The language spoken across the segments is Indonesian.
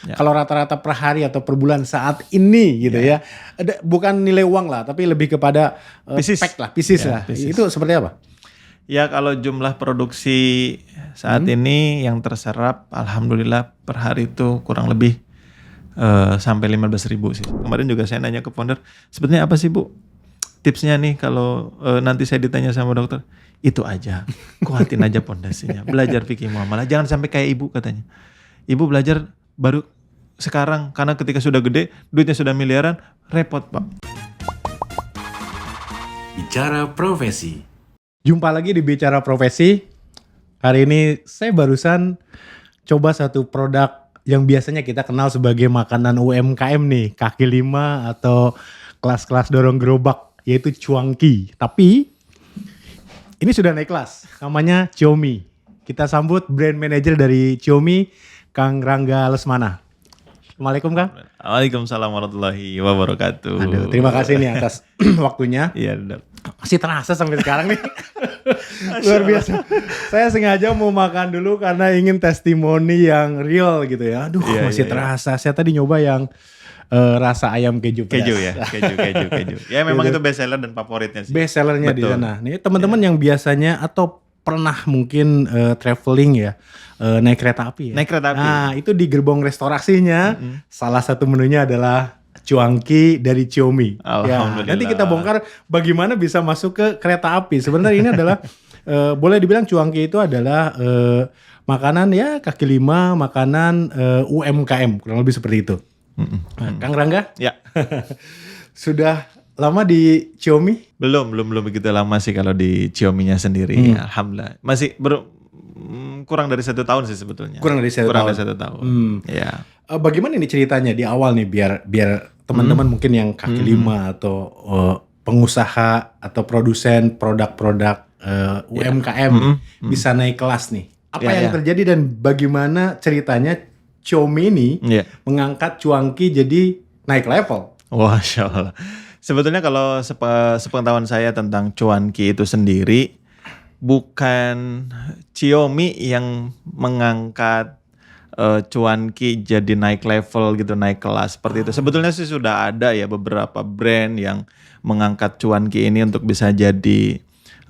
Ya. Kalau rata-rata per hari atau per bulan saat ini gitu ya. Bukan nilai uang lah, tapi lebih kepada spek lah, pieces lah. Itu seperti apa? Ya kalau jumlah produksi saat ini yang terserap alhamdulillah per hari itu kurang lebih sampai 15.000 sih. Kemarin juga saya nanya ke founder, sebetulnya apa sih Bu tipsnya nih kalau nanti saya ditanya sama dokter? Itu aja, kuatin aja pondasinya, belajar fikih muamalah, jangan sampai kayak ibu katanya. Ibu belajar baru sekarang karena ketika sudah gede, duitnya sudah miliaran, repot Pak. Bicara Profesi. Jumpa lagi di Bicara Profesi. Hari ini saya barusan coba satu produk yang biasanya kita kenal sebagai makanan UMKM nih, kaki lima atau kelas-kelas dorong gerobak, yaitu cuanki. Tapi ini sudah naik kelas, namanya Xiaomi. Kita sambut brand manager dari Xiaomi, Kang Rangga Lesmana. Assalamualaikum Kang. Waalaikumsalam warahmatullahi wabarakatuh. Aduh, terima kasih nih atas waktunya. Iya, Dok. Masih terasa sampai sekarang nih. Luar biasa. Saya sengaja mau makan dulu karena ingin testimoni yang real gitu ya. Aduh, masih terasa. Saya tadi nyoba yang rasa ayam keju pedas. Keju ya, keju. Ya memang itu best seller dan favoritnya sih. Best sellernya di sana. Nih teman-teman yang biasanya atau pernah mungkin traveling ya, naik kereta api ya. Naik kereta api. Nah, itu di gerbong restorasinya salah satu menunya adalah cuanki dari Xiaomi. Ya, nanti kita bongkar bagaimana bisa masuk ke kereta api. Sebenarnya ini adalah boleh dibilang cuanki itu adalah makanan ya kaki lima, makanan UMKM, kurang lebih seperti itu. Kang Rangga? Ya. Sudah lama di Xiaomi? Belum begitu lama sih kalau di Xiaomi-nya sendiri. Alhamdulillah. Masih kurang dari 1 tahun sih sebetulnya. Kurang dari 1 tahun. Ya. Bagaimana ini ceritanya di awal nih biar teman-teman mungkin yang kaki lima atau pengusaha atau produsen produk-produk UMKM bisa naik kelas nih. Apa yang terjadi dan bagaimana ceritanya Xiaomi ini mengangkat cuanki jadi naik level? Masya Allah. Sebetulnya kalau sepengetahuan saya tentang cuanki itu sendiri, bukan Xiaomi yang mengangkat cuanki jadi naik level gitu, naik kelas seperti itu. Sebetulnya sih sudah ada ya beberapa brand yang mengangkat cuanki ini untuk bisa jadi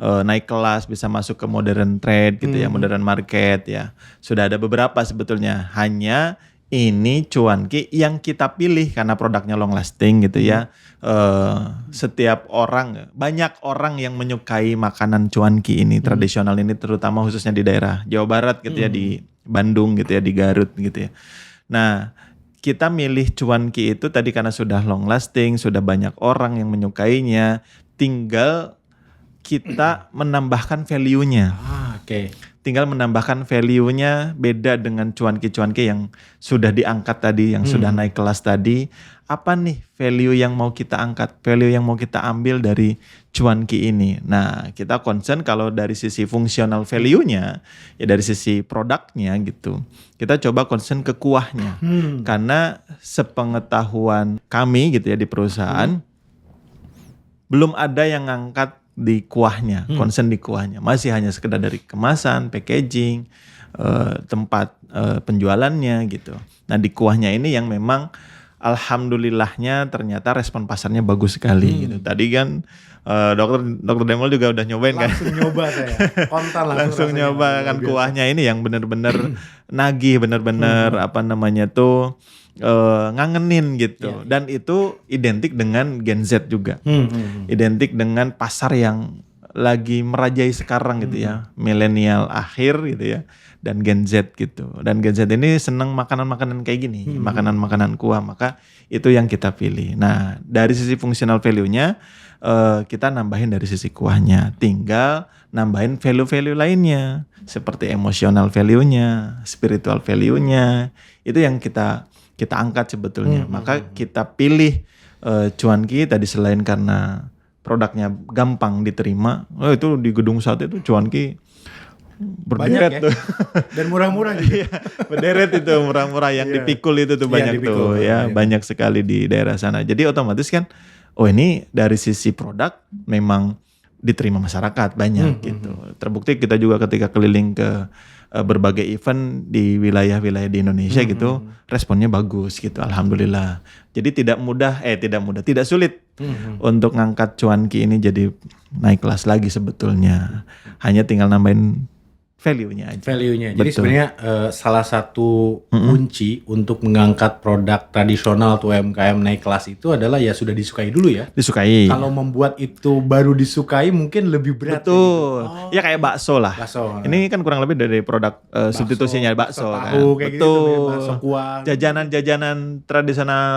naik kelas, bisa masuk ke modern trade gitu ya, modern market ya. Sudah ada beberapa sebetulnya. Hanya ini cuanki yang kita pilih karena produknya long lasting gitu ya. Setiap orang, banyak orang yang menyukai makanan cuanki ini, tradisional ini, terutama khususnya di daerah Jawa Barat gitu ya, di Bandung gitu ya, di Garut gitu ya. Nah, kita milih cuanki itu tadi karena sudah long lasting, sudah banyak orang yang menyukainya, tinggal kita menambahkan value-nya. Tinggal menambahkan value-nya beda dengan cuanki-cuanki yang sudah diangkat tadi, yang sudah naik kelas tadi. Apa nih value yang mau kita angkat, value yang mau kita ambil dari cuanki ini? Nah, kita concern kalau dari sisi fungsional value-nya, ya dari sisi produknya gitu. Kita coba concern ke kuahnya. Karena sepengetahuan kami gitu ya di perusahaan, belum ada yang ngangkat di kuahnya, concern di kuahnya. Masih hanya sekedar dari kemasan, packaging, tempat penjualannya gitu. Nah di kuahnya ini yang memang alhamdulillahnya ternyata respon pasarnya bagus sekali gitu. Tadi kan dokter Demol juga udah nyobain langsung nyoba saya. Kontan langsung nyoba kan kuahnya ini yang benar-benar nagih, benar-benar apa namanya tuh ngangenin gitu. Dan itu identik dengan Gen Z juga. Identik dengan pasar yang lagi merajai sekarang gitu ya. Milenial akhir gitu ya. Dan Gen Z gitu. Dan Gen Z ini senang makanan-makanan kayak gini. Makanan-makanan kuah. Maka itu yang kita pilih. Nah dari sisi fungsional value-nya kita nambahin dari sisi kuahnya. Tinggal nambahin value-value lainnya. Seperti emotional value-nya, spiritual value-nya. Itu yang kita angkat sebetulnya. Maka kita pilih cuanki tadi selain karena produknya gampang diterima. Itu di gedung sate itu cuanki berderet ya? Dan murah-murah juga. Berderet itu murah-murah yang dipikul itu tuh banyak tuh ya. Banyak sekali di daerah sana. Jadi otomatis kan ini dari sisi produk memang diterima masyarakat banyak gitu. Terbukti kita juga ketika keliling ke berbagai event di wilayah-wilayah di Indonesia gitu, responnya bagus gitu, alhamdulillah. Jadi tidak sulit untuk ngangkat cuanki ini jadi naik kelas lagi sebetulnya. Hanya tinggal nambahin value-nya aja. Value-nya. Jadi Betul. sebenarnya salah satu kunci untuk mengangkat produk tradisional atau UMKM naik kelas itu adalah ya sudah disukai dulu ya. Disukai. Kalau membuat itu baru disukai mungkin lebih berat. Betul. Gitu. Ya kayak bakso lah. Bakso. Ini kan kurang lebih dari produk substitusinya bakso kan. tahu kayak gitu, Betul. bakso kuah. Jajanan-jajanan tradisional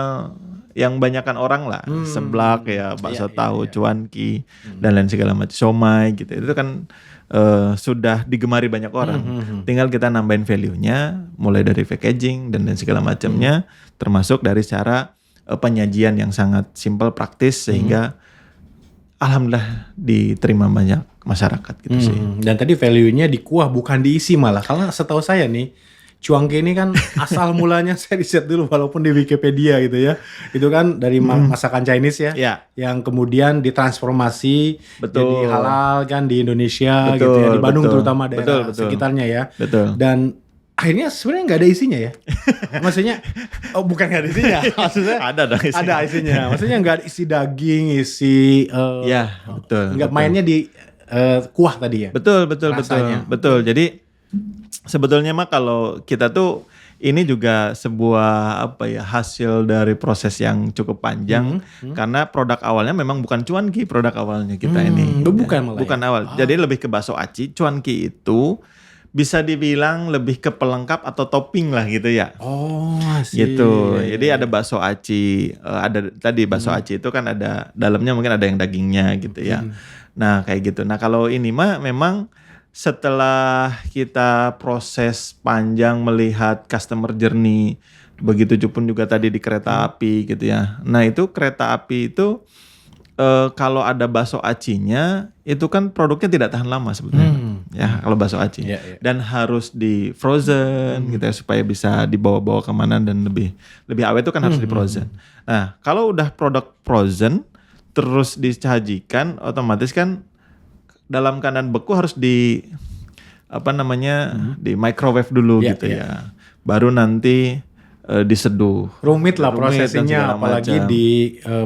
yang banyakan orang lah, seblak ya, bakso tahu, cuanki dan lain segala macam, somai gitu. Itu kan sudah digemari banyak orang. Tinggal kita nambahin value-nya mulai dari packaging dan lain segala macamnya, termasuk dari cara penyajian yang sangat simpel, praktis sehingga alhamdulillah diterima banyak masyarakat gitu sih. Dan tadi value-nya di kuah bukan diisi malah. Karena setahu saya nih cuanki ini kan asal mulanya saya riset dulu walaupun di Wikipedia gitu ya. Itu kan dari masakan Chinese ya. Ya. Yang kemudian ditransformasi Betul. jadi halal kan di Indonesia Betul, gitu ya. Di Bandung betul. terutama daerah Betul. sekitarnya ya. Betul. Dan akhirnya sebenarnya nggak ada isinya ya. Maksudnya bukan nggak ada isinya. Maksudnya Ada dong isinya. ada isinya. Maksudnya nggak isi daging, isi Ya, betul. nggak betul. mainnya di kuah tadi ya. Betul. Rasanya. Betul. Jadi sebetulnya mah kalau kita tuh ini juga sebuah hasil dari proses yang cukup panjang karena produk awalnya memang bukan cuanki produk awalnya kita ini. Bukan malah Bukan ya? awal. Jadi lebih ke bakso aci. Cuanki itu bisa dibilang lebih ke pelengkap atau topping lah gitu ya. Oh, asik. Gitu. Jadi ada bakso aci, ada tadi bakso aci itu kan ada dalamnya mungkin ada yang dagingnya gitu ya. Nah, kayak gitu. Nah, kalau ini mah memang setelah kita proses panjang melihat customer journey, begitu pun juga tadi di kereta api gitu ya. Nah, itu kereta api itu kalau ada bakso acinya itu kan produknya tidak tahan lama sebetulnya. Ya, kalau bakso aci. Iya, iya. Dan harus di frozen gitu ya supaya bisa dibawa-bawa kemana dan lebih awet itu kan harus di frozen. Nah, kalau udah produk frozen terus disajikan otomatis kan dalam keadaan beku harus di di microwave dulu Iya, gitu iya. ya. Baru nanti diseduh. Rumit lah Rumit dan prosesinya segala apalagi macam. di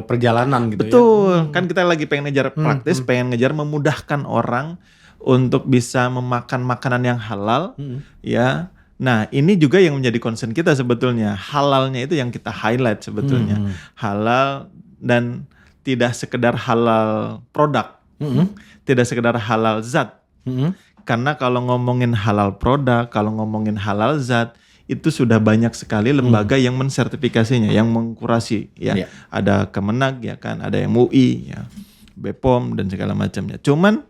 perjalanan gitu ya. Betul, kan kita lagi pengen ngejar praktis, pengen ngejar memudahkan orang untuk bisa memakan makanan yang halal, ya. Nah, ini juga yang menjadi concern kita sebetulnya. Halalnya itu yang kita highlight sebetulnya. Halal dan tidak sekedar halal produk, tidak sekedar halal zat. Karena kalau ngomongin halal produk, kalau ngomongin halal zat, itu sudah banyak sekali lembaga yang mensertifikasinya, yang mengkurasi ya. Iya. Ada Kemenag ya kan, ada MUI ya, BPOM dan segala macamnya. Cuman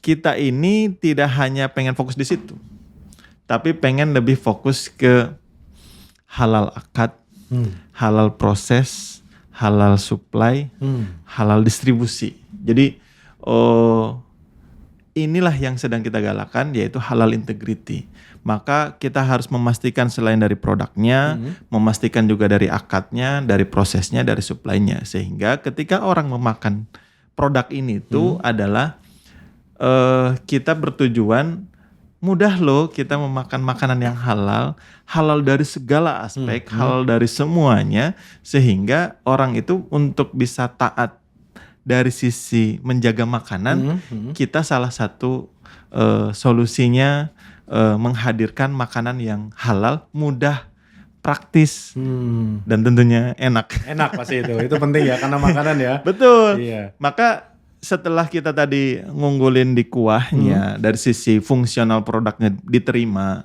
kita ini tidak hanya pengen fokus di situ. Tapi pengen lebih fokus ke halal akad, halal proses, halal supply, halal distribusi. Jadi inilah yang sedang kita galakan yaitu halal integrity. Maka kita harus memastikan selain dari produknya, memastikan juga dari akadnya, dari prosesnya, dari supply-nya. Sehingga ketika orang memakan produk ini tuh adalah kita bertujuan mudah loh kita memakan makanan yang halal, halal dari segala aspek, halal dari semuanya. Sehingga orang itu untuk bisa taat dari sisi menjaga makanan, kita salah satu solusinya menghadirkan makanan yang halal, mudah, praktis, dan tentunya enak. Enak pasti itu penting ya karena makanan ya. Betul. Iya. Maka setelah kita tadi ngunggulin di kuahnya, dari sisi fungsional produknya diterima,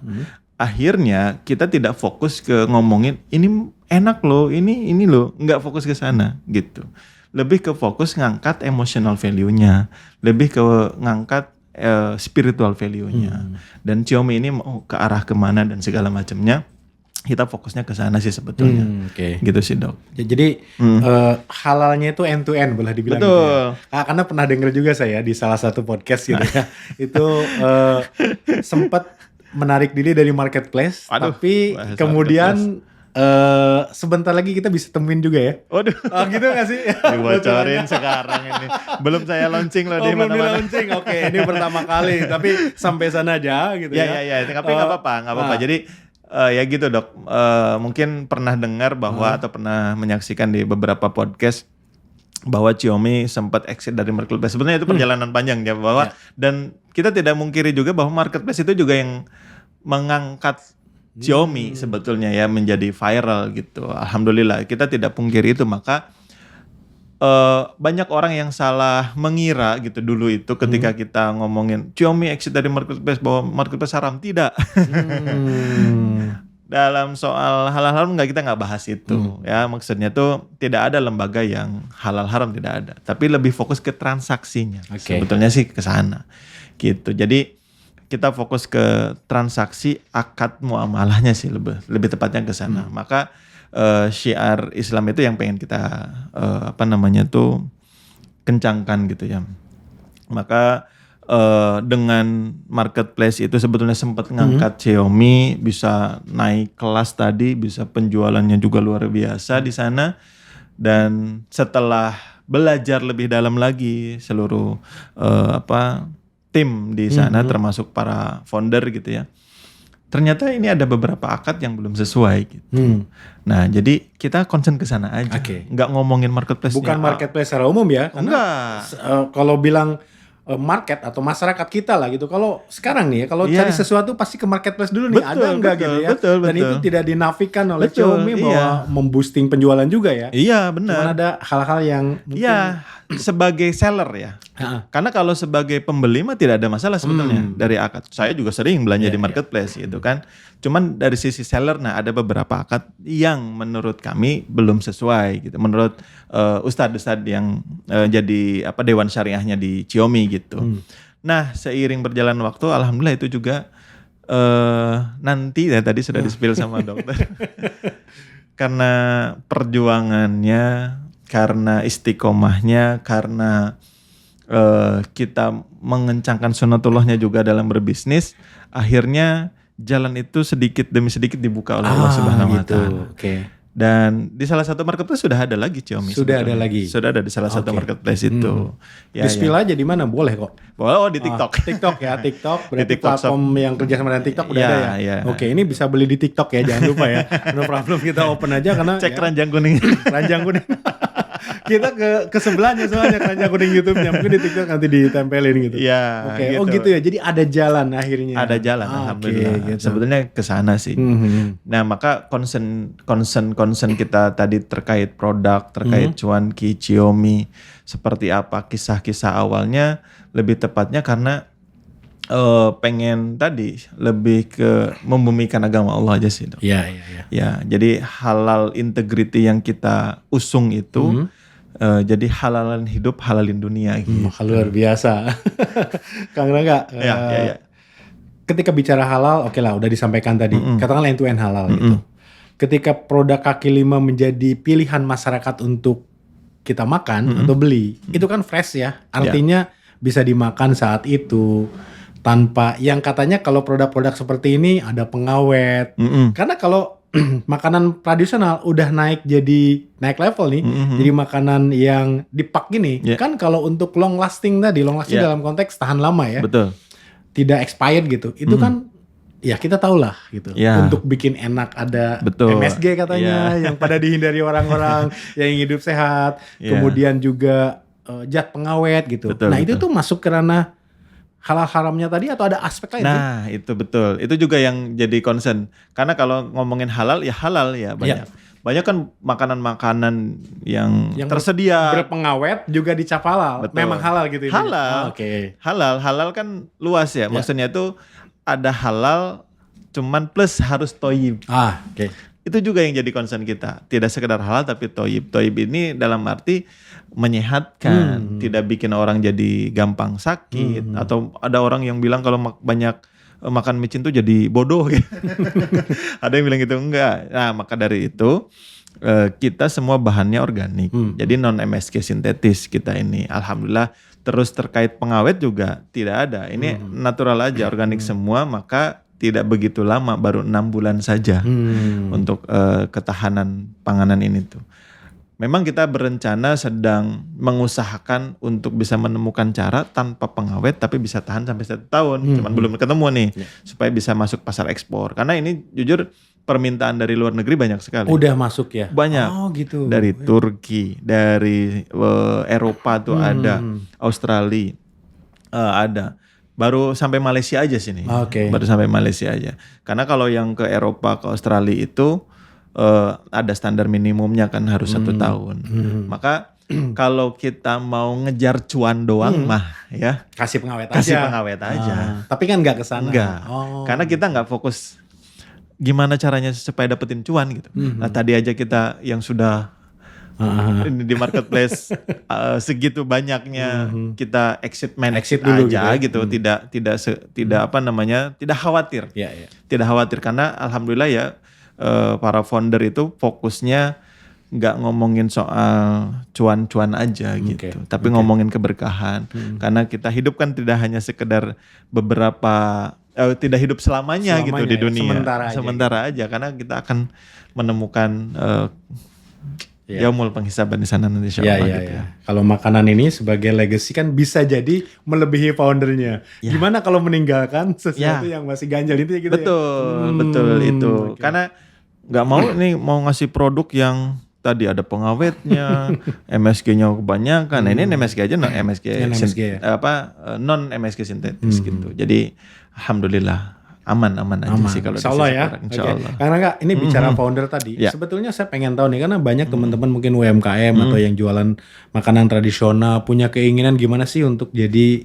akhirnya kita tidak fokus ke ngomongin ini enak loh, ini loh, nggak fokus ke sana gitu. Lebih ke fokus ngangkat emotional value-nya, lebih ke ngangkat spiritual value-nya. Dan Xiaomi ini mau ke arah kemana dan segala macamnya, kita fokusnya ke sana sih sebetulnya. Oke. Gitu sih dok. Jadi halalnya itu end to end boleh dibilang gitu ya. Karena pernah denger juga saya di salah satu podcast gitu ya. Itu sempat menarik diri dari marketplace, Aduh, tapi bahasa kemudian sebentar lagi kita bisa temuin juga ya. Waduh, Oh gitu gak sih? dibocorin sekarang ini. Belum saya launching loh di belum di mana-mana. launching. Oke, ini pertama kali. Tapi sampai sana aja gitu ya. Ya, tapi nggak apa-apa. Jadi ya gitu Dok. Mungkin pernah dengar bahwa atau pernah menyaksikan di beberapa podcast bahwa Xiaomi sempat exit dari marketplace. Sebenarnya itu perjalanan panjang ya bahwa dan kita tidak mungkiri juga bahwa marketplace itu juga yang mengangkat Xiaomi sebetulnya ya menjadi viral gitu. Alhamdulillah kita tidak pungkiri itu, maka banyak orang yang salah mengira gitu dulu itu ketika kita ngomongin Xiaomi exit dari marketplace bahwa marketplace haram. Tidak. Dalam soal halal haram kita nggak bahas itu ya, maksudnya tuh tidak ada lembaga yang halal haram, tidak ada, tapi lebih fokus ke transaksinya. Sebetulnya sih ke sana gitu. Jadi kita fokus ke transaksi, akad muamalahnya sih lebih tepatnya ke sana. Maka syiar Islam itu yang pengen kita kencangkan gitu ya. Maka dengan marketplace itu sebetulnya sempat ngangkat Xiaomi bisa naik kelas tadi, bisa penjualannya juga luar biasa di sana. Dan setelah belajar lebih dalam lagi seluruh tim di sana termasuk para founder gitu ya. Ternyata ini ada beberapa akad yang belum sesuai gitu. Nah, jadi kita concern ke sana aja. Nggak ngomongin marketplace. Bukan marketplace secara umum ya. Karena kalau bilang market atau masyarakat kita lah gitu. Kalau sekarang nih ya, kalau cari sesuatu pasti ke marketplace dulu nih. Ada enggak gitu ya. Dan itu tidak dinafikan oleh Xiaomi bahwa memboosting penjualan juga ya. Iya, benar. Cuman ada hal-hal yang mungkin sebagai seller ya. Karena kalau sebagai pembeli mah tidak ada masalah sebetulnya dari akad. Saya juga sering belanja di marketplace gitu kan. Cuman dari sisi seller, nah ada beberapa akad yang menurut kami belum sesuai gitu. Menurut ustadz-ustadz yang jadi dewan syariahnya di Xiaomi gitu. Nah seiring berjalan waktu, alhamdulillah itu juga nanti ya tadi sudah di-spill sama dokter. Karena perjuangannya, karena istiqomahnya, karena kita mengencangkan sunnatullahnya juga dalam berbisnis, akhirnya jalan itu sedikit demi sedikit dibuka oleh Allah Subhanahu wa Ta'ala. Dan di salah satu marketplace sudah ada lagi Xiaomi. Sudah ada di salah satu marketplace itu. Di-spill aja di mana boleh kok. Boleh di TikTok. TikTok ya, TikTok. Berarti TikTok platform yang kerja sama dengan TikTok udah ada ya. Oke, ini bisa beli di TikTok ya, jangan lupa ya. No problem, kita open aja karena cek keranjang kuning. Keranjang kuning. Kita ke sebelahnya soalnya keranjang kuning YouTube-nya. Mungkin di TikTok nanti ditempelin gitu. Iya. Oke, oh gitu ya. Jadi ada jalan akhirnya. Ada jalan, alhamdulillah. Gitu. Sebetulnya ke sana sih. Nah, maka concern kita tadi terkait produk, terkait cuanki, Xiaomi, seperti apa kisah-kisah awalnya, lebih tepatnya karena pengen tadi lebih ke membumikan agama Allah aja sih dok. Iya. Ya, jadi halal integrity yang kita usung itu jadi halalan hidup, halalin dunia gitu. Luar biasa. Kang Rangga, ketika bicara halal, oke lah udah disampaikan tadi. Katakanlah end to end halal gitu. Ketika produk kaki lima menjadi pilihan masyarakat untuk kita makan atau beli, itu kan fresh ya. Artinya bisa dimakan saat itu. Tanpa yang katanya kalau produk-produk seperti ini ada pengawet. Karena kalau makanan tradisional udah naik level nih, jadi makanan yang dipak gini, kan kalau untuk long lasting dalam konteks tahan lama ya. Betul. Tidak expired gitu. Itu kan ya kita tahu lah gitu. Untuk bikin enak ada MSG katanya yang pada dihindari orang-orang yang ingin hidup sehat. Kemudian juga zat pengawet gitu. Itu tuh masuk ke ranah halal haramnya tadi atau ada aspek lain? Nah itu betul, itu juga yang jadi concern. Karena kalau ngomongin halal ya banyak. Banyak kan makanan-makanan yang tersedia berpengawet juga dicap halal. Betul. Memang halal gitu. Halal. Halal kan luas ya. Maksudnya itu ada halal cuman plus harus toyib. Itu juga yang jadi concern kita. Tidak sekedar halal tapi toyib. Toyib ini dalam arti menyehatkan, tidak bikin orang jadi gampang sakit, atau ada orang yang bilang kalau banyak makan micin tuh jadi bodoh gitu. Ada yang bilang gitu, enggak. Nah, maka dari itu kita semua bahannya organik. Jadi non MSG sintetis kita ini. Alhamdulillah. Terus terkait pengawet juga tidak ada. Ini natural aja, organik semua, maka tidak begitu lama, baru 6 bulan saja untuk ketahanan panganan ini tuh. Memang kita berencana sedang mengusahakan untuk bisa menemukan cara tanpa pengawet tapi bisa tahan sampai 1 tahun. Cuman belum ketemu nih supaya bisa masuk pasar ekspor. Karena ini jujur permintaan dari luar negeri banyak sekali. Udah masuk ya? Banyak. Oh gitu. Dari Turki, dari Eropa tuh ada, Australia ada. Baru sampai Malaysia aja sini. Oke. Baru sampai Malaysia aja. Karena kalau yang ke Eropa, ke Australia itu ada standar minimumnya kan harus 1 tahun. Maka kalau kita mau ngejar cuan doang mah ya Kasih pengawet kasih aja. pengawet aja. Tapi kan nggak kesana. Enggak. Oh. Karena kita nggak fokus gimana caranya supaya dapetin cuan gitu. Nah tadi aja kita yang sudah ini di marketplace segitu banyaknya kita exit dulu aja gitu ya. gitu. Tidak apa namanya, tidak khawatir. Iya, iya. Tidak khawatir karena alhamdulillah ya para founder itu fokusnya nggak ngomongin soal cuan-cuan aja gitu, tapi ngomongin keberkahan. Karena kita hidup kan tidak hanya sekedar beberapa tidak hidup selamanya gitu di dunia. Sementara aja karena kita akan menemukan yaumul penghisaban di sana nanti insyaallah gitu. Ya. Kalau makanan ini sebagai legacy kan bisa jadi melebihi foundernya. Gimana kalau meninggalkan sesuatu yang masih ganjal itu gitu Betul itu. Karena nggak mau nih mau ngasih produk yang tadi ada pengawetnya, MSG-nya kebanyakan. Nah, ini MSG aja, non MSG sintetis gitu. Jadi alhamdulillah aman aja sih kalau Insya Allah ya. Insyaallah. Karena Kak, ini bicara founder tadi, sebetulnya saya pengen tahu nih karena banyak teman-teman mungkin UMKM atau yang jualan makanan tradisional punya keinginan gimana sih untuk jadi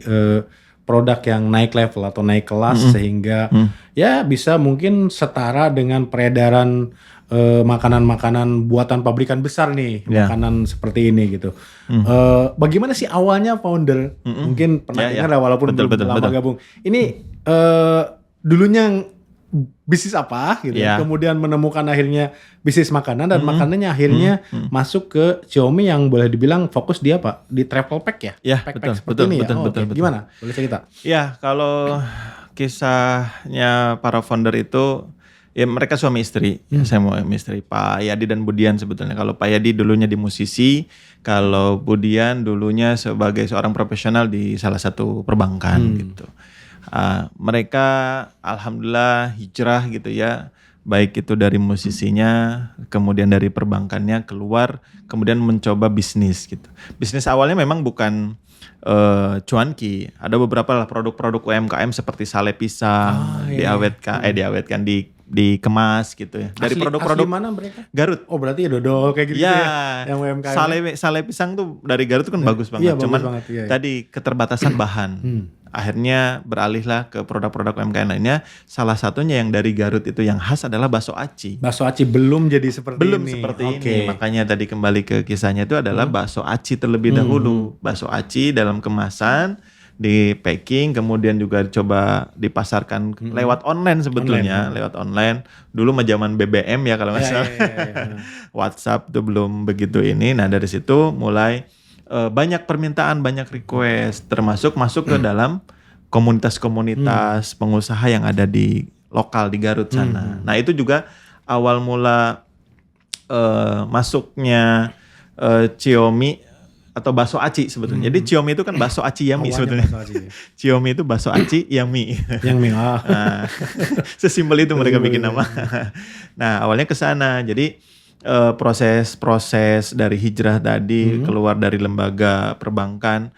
produk yang naik level atau naik kelas sehingga ya bisa mungkin setara dengan peredaran makanan-makanan buatan pabrikan besar nih, makanan seperti ini gitu. Bagaimana sih awalnya founder? Mungkin pernah dengar lah walaupun belum lama gabung. Ini dulunya bisnis apa gitu, kemudian menemukan akhirnya bisnis makanan dan makanannya akhirnya masuk ke Xiaomi yang boleh dibilang fokus dia apa? Di travel pack ya? Ya, Pack-pack betul. Gimana? Boleh cerita? Ya, kalau kisahnya para founder itu ya mereka suami istri. Saya mau istri Pak Yadi dan Budian sebetulnya. Kalau Pak Yadi dulunya di musisi, kalau Budian dulunya sebagai seorang profesional di salah satu perbankan gitu. Mereka alhamdulillah hijrah gitu ya, baik itu dari musisinya, kemudian dari perbankannya keluar, kemudian mencoba bisnis gitu. Bisnis awalnya memang bukan cuanki, ada beberapa lah produk-produk UMKM seperti sale pisang, diawetkan, dikemas gitu ya. Dari produk-produk asli mana mereka? Garut. Oh berarti ya dodol kayak gitu ya, yang UMKM. Sale pisang tuh dari Garut tuh kan bagus banget. Cuman tadi keterbatasan bahan. Akhirnya beralihlah ke produk-produk UMKM lainnya. Salah satunya yang dari Garut itu yang khas adalah bakso aci. Bakso aci belum jadi seperti ini. Makanya tadi kembali ke kisahnya itu adalah bakso aci terlebih dahulu. Bakso aci dalam kemasan, di packing, kemudian juga coba dipasarkan lewat online sebetulnya. Lewat online. Dulu mah zaman BBM ya kalau nggak salah. WhatsApp tuh belum begitu ini. Nah dari situ mulai banyak permintaan, banyak request, termasuk masuk ke dalam komunitas-komunitas pengusaha yang ada di lokal di Garut sana. Nah itu juga awal mula masuknya Xiaomi atau bakso aci sebetulnya. Jadi Xiaomi itu kan bakso aci yummy sebetulnya. Xiaomi itu bakso aci yummy. Nah, sesimpel itu mereka bikin nama. Nah awalnya ke sana. Jadi proses dari hijrah tadi, keluar dari lembaga perbankan,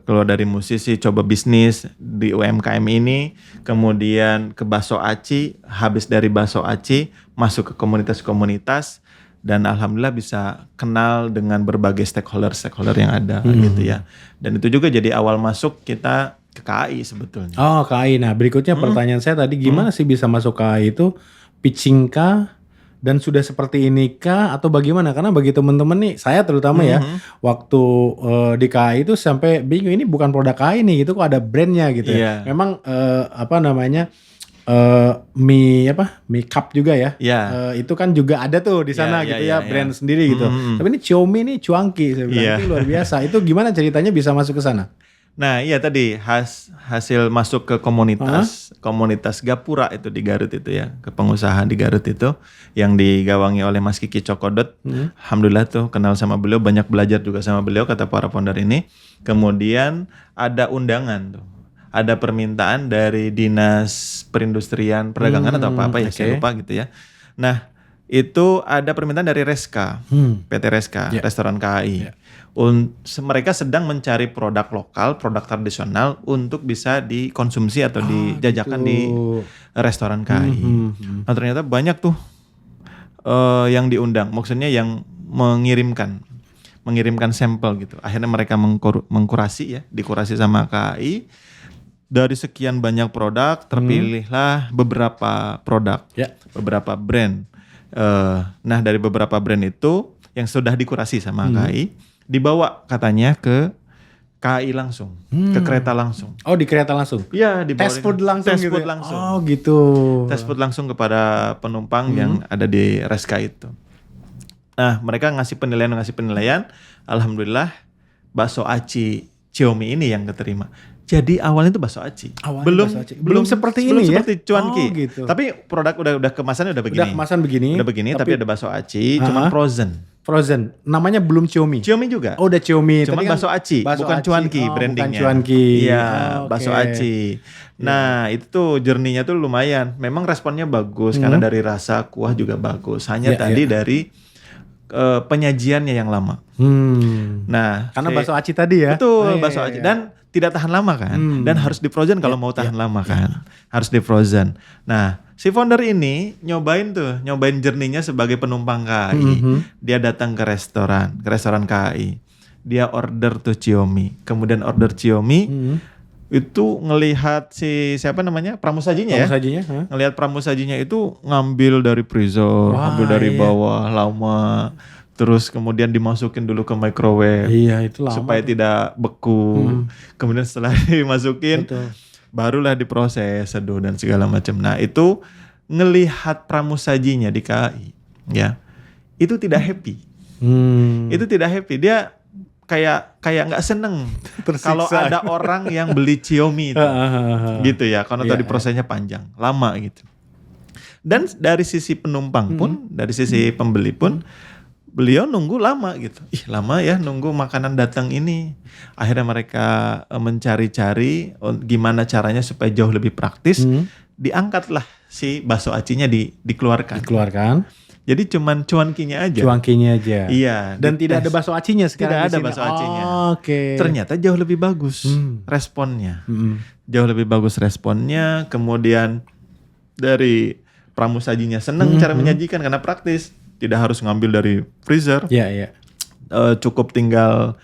keluar dari musisi, coba bisnis di UMKM ini, kemudian ke bakso aci, habis dari bakso aci masuk ke komunitas-komunitas, dan alhamdulillah bisa kenal dengan berbagai stakeholder yang ada gitu ya. Dan itu juga jadi awal masuk kita ke KAI sebetulnya. Oh KAI, nah berikutnya pertanyaan saya tadi gimana sih bisa masuk KAI itu, pitching kah? Dan sudah seperti ini kah atau bagaimana? Karena bagi teman-teman nih, saya terutama ya, waktu di KAI itu sampai bingung ini bukan produk KAI nih, gitu kok ada brandnya gitu. Memang mie cup juga ya. Itu kan juga ada tuh di sana brand sendiri gitu. Tapi ini Xiaomi nih cuanki, saya bilang itu luar biasa. Itu gimana ceritanya bisa masuk ke sana? Nah, iya tadi hasil masuk ke komunitas Gapura itu di Garut itu ya, ke pengusaha di Garut itu yang digawangi oleh Mas Kiki Cokodot. Alhamdulillah tuh kenal sama beliau, banyak belajar juga sama beliau kata para founder ini. Kemudian ada undangan tuh. Ada permintaan dari Dinas Perindustrian Perdagangan atau apa ya, saya lupa gitu ya. Nah, itu ada permintaan dari Reska, PT Reska, Restoran KAI. Mereka sedang mencari produk lokal, produk tradisional untuk bisa dikonsumsi atau dijajakan di restoran KAI. Nah, ternyata banyak tuh yang diundang, maksudnya yang mengirimkan sampel gitu. Akhirnya mereka mengkurasi ya, dikurasi sama KAI. Dari sekian banyak produk terpilihlah beberapa produk, beberapa brand. Nah, dari beberapa brand itu yang sudah dikurasi sama KAI dibawa katanya ke KAI langsung, ke kereta langsung. Oh, di kereta langsung? Iya, dibawa. Test food langsung Test gitu food ya? langsung. Oh gitu. Test food langsung kepada penumpang yang ada di Reska itu. Nah, mereka ngasih penilaian. Alhamdulillah bakso aci Xiaomi ini yang keterima. Jadi awalnya itu bakso aci. Belum seperti ini ya? Seperti cuanki. Oh, gitu. Tapi produk udah kemasannya udah begini. Udah begini. Tapi ada bakso aci, cuman frozen. Namanya belum Xiaomi. Xiaomi juga. Oh, udah Xiaomi. Cuman bakso aci, bukan cuanki brandingnya. Bukan cuanki. Iya, bakso aci. Nah, itu tuh journey-nya tuh lumayan. Memang responnya bagus karena dari rasa kuah juga bagus. Hanya dari penyajiannya yang lama. Nah, karena bakso aci tadi ya. Betul, bakso aci dan tidak tahan lama kan, dan harus di frozen kalau mau tahan lama kan, harus di frozen. Nah, si founder ini nyobain journey-nya sebagai penumpang KAI. Dia datang ke restoran KAI. Dia order tuh Xiaomi, kemudian order Xiaomi. Itu ngelihat siapa namanya pramusajinya. Ngelihat pramusajinya itu ngambil dari freezer, ngambil dari bawah lama. Terus kemudian dimasukin dulu ke microwave. Iya, itu lama supaya tidak beku. Kemudian setelah dimasukin, barulah diproses, seduh dan segala macam. Nah, itu ngelihat pramusajinya di KAI, ya. Itu tidak happy. Itu tidak happy. Dia kayak nggak seneng kalau ada orang yang beli Xiaomi itu. Gitu ya, karena tadi prosesnya panjang, lama gitu. Dan dari sisi penumpang pun, dari sisi pembeli pun, beliau nunggu lama gitu. Lama ya nunggu makanan datang ini. Akhirnya mereka mencari-cari gimana caranya supaya jauh lebih praktis. Diangkatlah si bakso acinya dikeluarkan. Jadi cuman cuankinya aja. Iya. Dan tidak ada bakso acinya sekarang. Tidak ada bakso acinya. Oke. Ternyata jauh lebih bagus responnya. Jauh lebih bagus responnya. Kemudian dari pramusajinya seneng cara menyajikan karena praktis. Tidak harus ngambil dari freezer. Iya. Cukup tinggal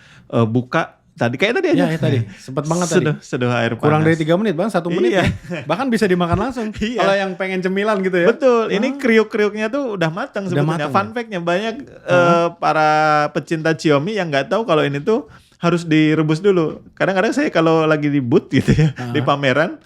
buka. Kayak tadi aja. Iya, tadi. Cepet banget tadi. Seduh air panas. Kurang dari 3 menit bang, 1 menit. Iya. Ya. Bahkan bisa dimakan langsung. Kalau yang pengen cemilan gitu ya. Betul. Ini kriuk-kriuknya tuh udah matang sebetulnya. Fun fact-nya banyak para pecinta Xiaomi yang nggak tahu kalau ini tuh harus direbus dulu. Kadang-kadang saya kalau lagi di booth gitu ya, di pameran,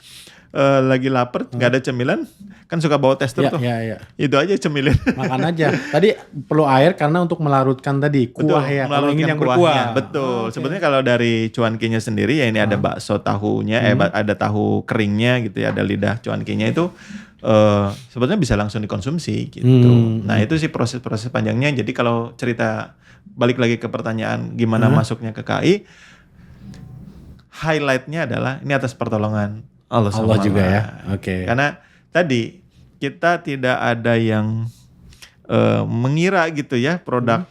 lagi lapar, nggak ada cemilan, kan suka bawa tester tuh. Iya. Itu aja cemilin. Makan aja. Tadi perlu air karena untuk melarutkan tadi kuah. Betul, ya. Kalau ingin yang berkuah. Betul. Sebetulnya kalau dari cuankinya sendiri ya ini ada bakso tahunya, ada tahu keringnya gitu ya, ada lidah cuankinya itu sebetulnya bisa langsung dikonsumsi gitu. Nah itu sih proses panjangnya. Jadi kalau cerita balik lagi ke pertanyaan gimana masuknya ke KAI, highlightnya adalah ini atas pertolongan Allah juga ya. Oke. Karena tadi kita tidak ada yang mengira gitu ya produk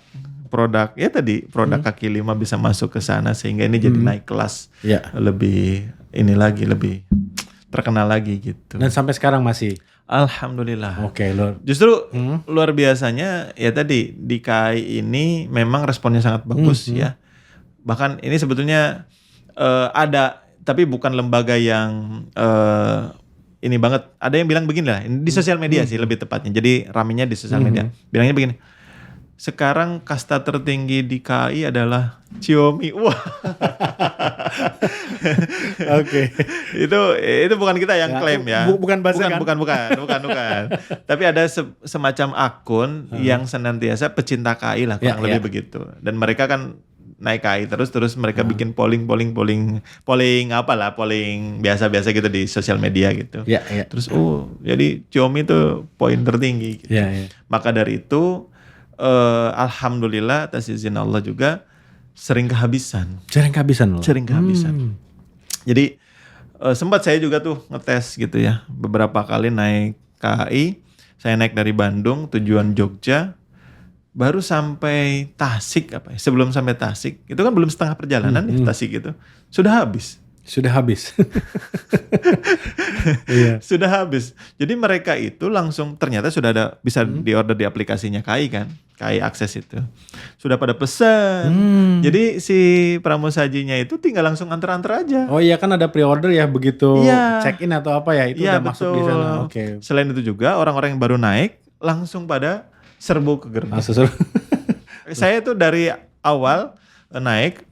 ya tadi produk kaki lima bisa masuk ke sana sehingga ini jadi naik kelas lebih lebih terkenal lagi gitu. Dan sampai sekarang masih. Alhamdulillah. Oke, Lur. Justru luar biasanya ya tadi di KAI ini memang responnya sangat bagus ya. Bahkan ini sebetulnya ada tapi bukan lembaga yang ini banget. Ada yang bilang begini lah, di sosial media sih lebih tepatnya. Jadi ramenya di sosial media. Bilangnya begini, sekarang kasta tertinggi di KAI adalah Xiaomi. Wah. Oke. Itu bukan kita yang klaim ya. Bukan bahasa kan? Bukan. Tapi ada semacam akun yang senantiasa pecinta KAI lah kurang lebih begitu. Dan mereka kan naik KAI terus mereka bikin polling biasa-biasa gitu di sosial media gitu. Ya, ya. Terus jadi Xiaomi itu poin tertinggi gitu. Ya, ya. Maka dari itu alhamdulillah atas izin Allah juga sering kehabisan. Sering kehabisan. Jadi sempat saya juga tuh ngetes gitu ya, beberapa kali naik KAI. Saya naik dari Bandung tujuan Jogja, baru sampai Tasik sebelum sampai Tasik itu kan belum setengah perjalanan nih Tasik gitu sudah habis. Iya. Sudah habis. Jadi mereka itu langsung ternyata sudah ada bisa diorder di aplikasinya KAI kan, KAI Akses itu sudah pada pesan. Jadi si pramusajinya itu tinggal langsung antar-antar aja. Oh iya, kan ada pre-order ya, begitu Iya. check in atau apa ya itu Iya, udah masuk di sana. Oke. Selain itu juga orang-orang yang baru naik langsung pada serbu ke gerbang. Langsung Saya tuh dari awal naik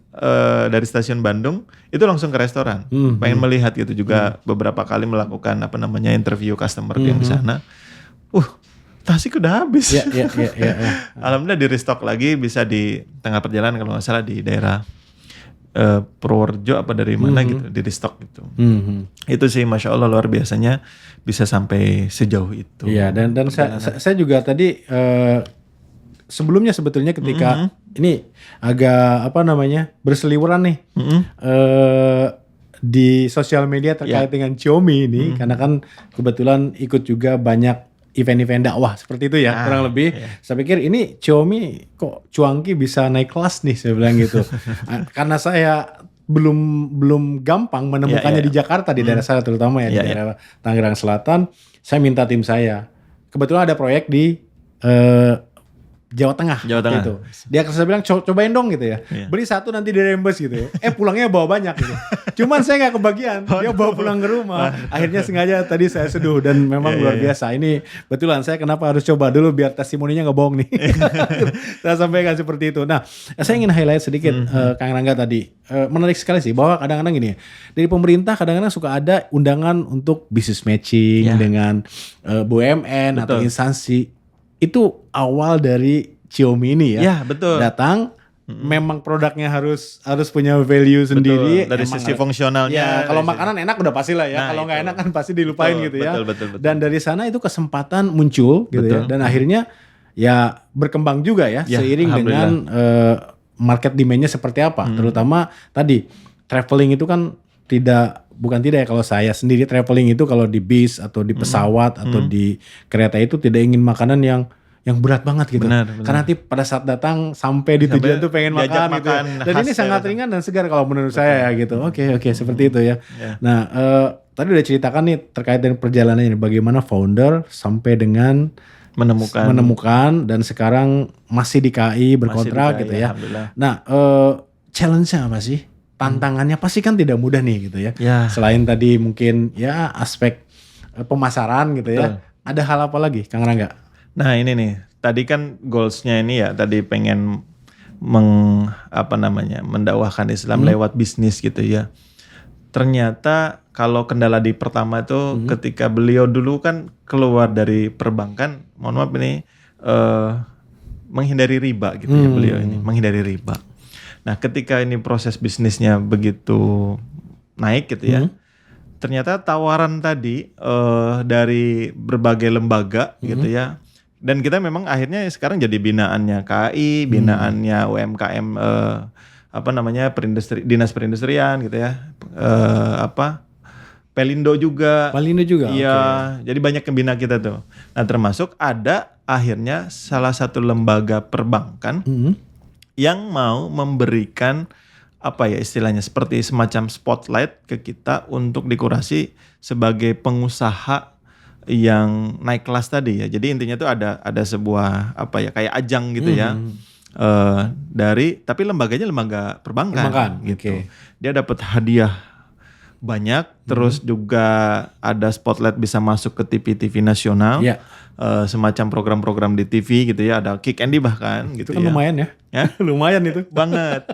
dari stasiun Bandung itu langsung ke restoran, pengen melihat gitu juga. Beberapa kali melakukan interview customer yang di sana. Tasik udah habis. Ya. Alhamdulillah di restock lagi, bisa di tengah perjalanan kalau nggak salah di daerah Purworejo apa dari mana gitu di restock gitu. Itu sih masya Allah luar biasanya bisa sampai sejauh itu. Iya, dan saya juga tadi sebelumnya sebetulnya ketika ini agak berseliweran nih di sosial media terkait dengan Xiaomi ini, karena kan kebetulan ikut juga banyak event-event dakwah seperti itu ya, kurang lebih. Saya pikir ini Xiaomi kok cuanki bisa naik kelas nih, saya bilang gitu. Karena saya belum gampang menemukannya di Jakarta, di daerah saya terutama ya, di daerah Tangerang Selatan. Saya minta tim saya. Kebetulan ada proyek di Jawa Tengah. Gitu. Dia saya bilang cobain dong gitu ya. Beli satu nanti di reimburse gitu ya. Pulangnya bawa banyak gitu. Cuman saya nggak kebagian. Dia bawa pulang ke rumah. Akhirnya sengaja tadi saya seduh dan memang luar biasa. Ini betulan saya kenapa harus coba dulu biar testimoninya nggak bohong nih. Saya sampaikan seperti itu. Nah, saya ingin highlight sedikit Kang Rangga tadi. Menarik sekali sih bahwa kadang-kadang gini ya. Dari pemerintah kadang-kadang suka ada undangan untuk business matching dengan BUMN atau instansi. Itu awal dari Xiaomi ini ya. Ya, betul. Datang memang produknya harus punya value sendiri. Dari sisi fungsionalnya. Ya, kalau makanan enak udah pasti lah ya. Kalau nggak enak kan pasti dilupain gitu ya. Betul. Dan dari sana itu kesempatan muncul gitu ya. Dan akhirnya ya berkembang juga ya seiring dengan market demand-nya seperti apa. Terutama tadi traveling itu kan bukan tidak ya, kalau saya sendiri traveling itu kalau di bis atau di pesawat atau di kereta itu tidak ingin makanan yang berat banget gitu. Benar. Karena nanti pada saat datang sampai di tujuan tuh pengen makan gitu. Dan ini sangat ringan dan segar kalau menurut saya ya gitu. Oke, seperti itu ya. Nah, tadi udah ceritakan nih terkait dengan perjalanannya bagaimana founder sampai dengan menemukan dan sekarang masih di KAI berkontrak gitu ya. Nah, challenge-nya apa sih? Tantangannya pasti kan tidak mudah nih gitu ya. Selain tadi mungkin ya aspek pemasaran gitu ya. Ada hal apa lagi Kang Rangga? Nah ini nih, tadi kan goals-nya ini ya tadi pengen mendakwahkan Islam lewat bisnis gitu ya. Ternyata kalau kendala di pertama itu ketika beliau dulu kan keluar dari perbankan, mohon maaf ini menghindari riba gitu ya beliau ini, menghindari riba. Nah ketika ini proses bisnisnya begitu naik gitu ya, ternyata tawaran tadi dari berbagai lembaga gitu ya, dan kita memang akhirnya sekarang jadi binaannya KAI, binaannya UMKM dinas perindustrian gitu ya, Pelindo juga. Iya, jadi banyak yang bina kita tuh. Nah termasuk ada akhirnya salah satu lembaga perbankan yang mau memberikan istilahnya seperti semacam spotlight ke kita untuk dikurasi sebagai pengusaha yang naik kelas tadi ya. Jadi intinya tuh ada sebuah kayak ajang gitu ya. Tapi lembaganya lembaga perbankan gitu. Dia dapat hadiah banyak, terus juga ada spotlight bisa masuk ke TV-TV nasional. Semacam program-program di TV gitu ya, ada Kick Andy bahkan gitu kan ya. Lumayan ya. Lumayan itu. Banget.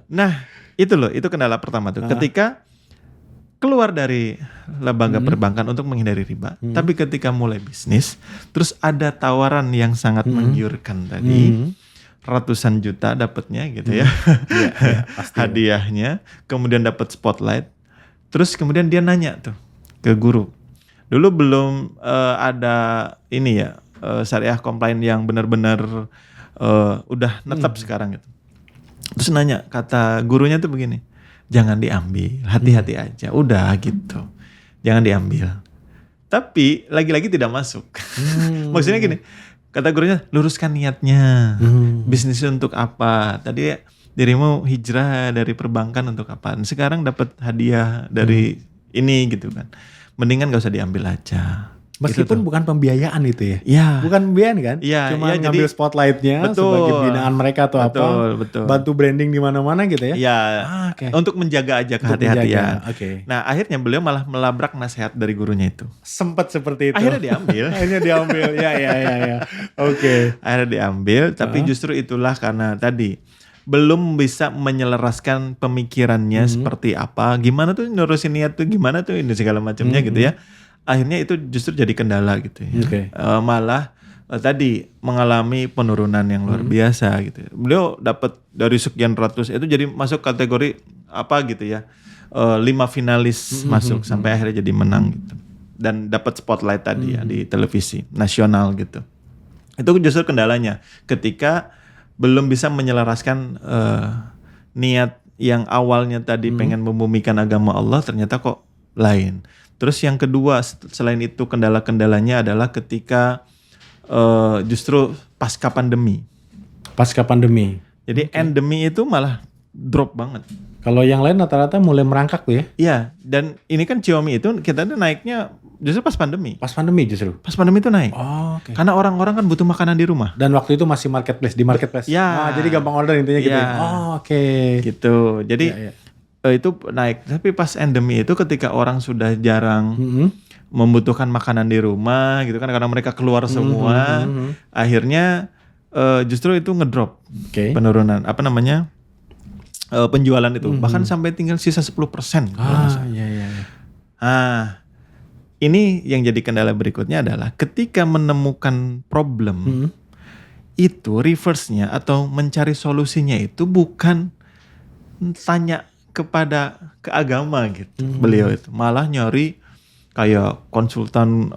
Nah, itu kendala pertama tuh. Ketika keluar dari lembaga perbankan untuk menghindari riba, tapi ketika mulai bisnis, terus ada tawaran yang sangat menggiurkan tadi, ratusan juta dapatnya gitu ya. Iya, pasti. Hadiahnya, kemudian dapat spotlight. Terus kemudian dia nanya tuh ke guru. Dulu belum ada ini ya, syariah compliant yang benar-benar udah netap sekarang gitu. Terus nanya, kata gurunya tuh begini, jangan diambil, hati-hati aja, udah gitu, jangan diambil. Tapi lagi-lagi tidak masuk. Maksudnya gini, kata gurunya, luruskan niatnya, bisnis untuk apa? Tadi dirimu hijrah dari perbankan untuk apa? Sekarang dapat hadiah dari ini gitu kan, mendingan gak usah diambil aja. Meskipun bukan pembiayaan itu ya. Ya. Bukan pembiayaan kan? Iya, Cuma iya, ngambil jadi- spotlightnya Betul. sebagai binaan mereka atau apa. Betul. Bantu branding di mana-mana gitu ya. Ya, oke. untuk menjaga aja Untuk kehati-hatian. menjaga, oke. Nah, akhirnya beliau malah melabrak nasihat dari gurunya itu. Sempat seperti itu. Akhirnya diambil. Akhirnya diambil. Ya. Oke. Akhirnya diambil, tapi justru itulah karena tadi belum bisa menyelaraskan pemikirannya seperti apa, gimana tuh nurusin niat tuh, gimana tuh ini segala macamnya gitu ya. Akhirnya itu justru jadi kendala gitu ya. Oke. Malah tadi mengalami penurunan yang luar biasa gitu. Beliau dapat dari sekian ratus itu jadi masuk kategori apa gitu ya. 5 finalis masuk sampai akhirnya jadi menang gitu. Dan dapat spotlight tadi ya di televisi nasional gitu. Itu justru kendalanya ketika belum bisa menyelaraskan niat yang awalnya tadi pengen membumikan agama Allah ternyata kok lain. Terus yang kedua selain itu kendala-kendalanya adalah ketika justru pasca pandemi. Pasca pandemi. Jadi endemi itu malah drop banget. Kalau yang lain rata-rata mulai merangkak tuh ya. Iya, dan ini kan Xiaomi itu kita tuh naiknya justru pas pandemi. Pas pandemi justru. Pas pandemi itu naik. Oh, oke. Karena orang-orang kan butuh makanan di rumah. Dan waktu itu masih marketplace di marketplace. Ya. Jadi gampang order intinya gitu. Ya. Ya? Oh, oke. Gitu. Jadi Iya. itu naik. Tapi pas endemi itu ketika orang sudah jarang membutuhkan makanan di rumah gitu kan karena mereka keluar semua, akhirnya justru itu ngedrop. Oke. Penurunan apa namanya? Penjualan itu bahkan sampai tinggal sisa 10%. Iya. Nah, ini yang jadi kendala berikutnya adalah ketika menemukan problem itu reverse-nya atau mencari solusinya itu bukan tanya kepada ke agama gitu. Beliau itu malah nyari kayak konsultan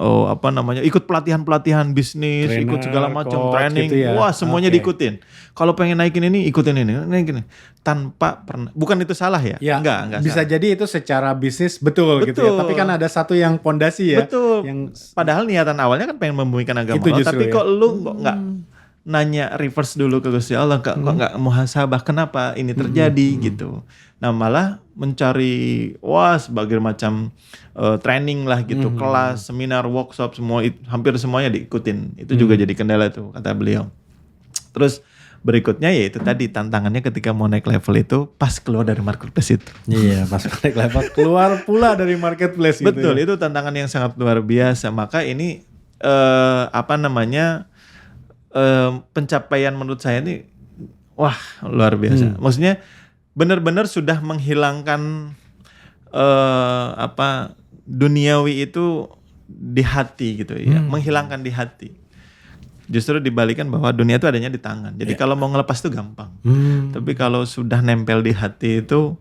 ikut pelatihan bisnis, Trainer, ikut segala macam coach training. gitu ya. Wah, semuanya Oke. diikutin. Kalau pengen naikin ini, ikutin ini, naikin ini. Tanpa pernah, bukan itu salah ya? Ya, Enggak bisa salah. jadi itu secara bisnis betul gitu ya. Betul. Tapi kan ada satu yang pondasi ya. Betul. Yang Padahal niatan awalnya kan pengen membumikan agama Itu Allah, justru tapi ya. kok lu kok nggak nanya reverse dulu ke Gusti Allah, kok nggak muhasabah kenapa ini terjadi gitu. Nah malah mencari sebagai macam training lah gitu, kelas, seminar, workshop semua hampir semuanya diikutin. Itu juga jadi kendala tuh kata beliau. Terus berikutnya yaitu tadi tantangannya ketika mau naik level itu pas keluar dari marketplace itu. Iya, pas naik level keluar pula dari marketplace gitu. Betul, ya. itu tantangan yang sangat luar biasa. Maka ini pencapaian menurut saya ini luar biasa. Maksudnya benar-benar sudah menghilangkan duniawi itu di hati gitu ya, menghilangkan di hati. Justru dibalikan bahwa dunia itu adanya di tangan. Jadi kalau mau ngelepas itu gampang. Tapi kalau sudah nempel di hati itu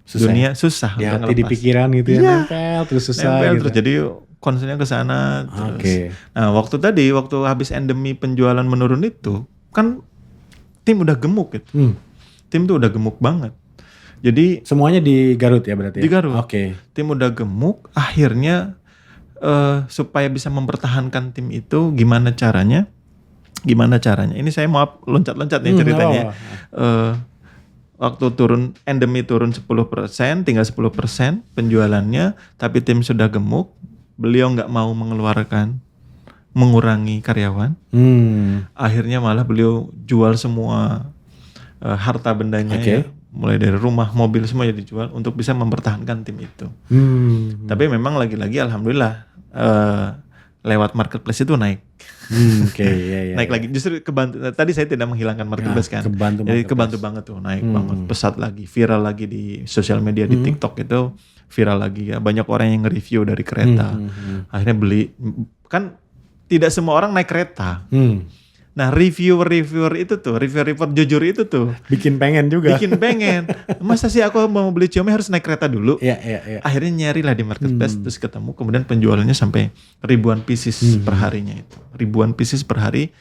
Susah dunia susah Di untuk hati, di ngelepas. pikiran gitu ya, Iya. nempel terus susah Nempel gitu. terus jadi concernnya ke sana terus. Oke. Nah, waktu habis endemi penjualan menurun itu, kan tim udah gemuk gitu. Tim tuh udah gemuk banget. Jadi Semuanya di Garut ya berarti ya? Di Garut. Oke. tim udah gemuk, akhirnya supaya bisa mempertahankan tim itu gimana caranya? Ini saya maaf loncat-loncat nih ceritanya. Waktu endemi turun 10%, tinggal 10% penjualannya, tapi tim sudah gemuk, beliau nggak mau mengurangi karyawan. Akhirnya malah beliau jual semua harta bendanya ya, mulai dari rumah, mobil semua jadi dijual untuk bisa mempertahankan tim itu. Tapi memang lagi-lagi alhamdulillah lewat marketplace itu naik. Oke, iya. Naik lagi, justru kebantu. Tadi saya tidak menghilangkan marketplace kan. kebantu Jadi marketplace. kebantu banget tuh, naik banget, pesat lagi, viral lagi di sosial media, di TikTok itu viral lagi ya. Banyak orang yang nge-review dari kereta. Akhirnya beli. Kan tidak semua orang naik kereta. Nah reviewer itu tuh, reviewer jujur itu tuh Bikin pengen juga. bikin pengen. Masa sih aku mau beli Xiaomi harus naik kereta dulu? Iya, iya. Akhirnya nyari lah di marketplace terus ketemu, kemudian penjualannya sampai ribuan pieces per harinya itu. Ribuan pieces per hari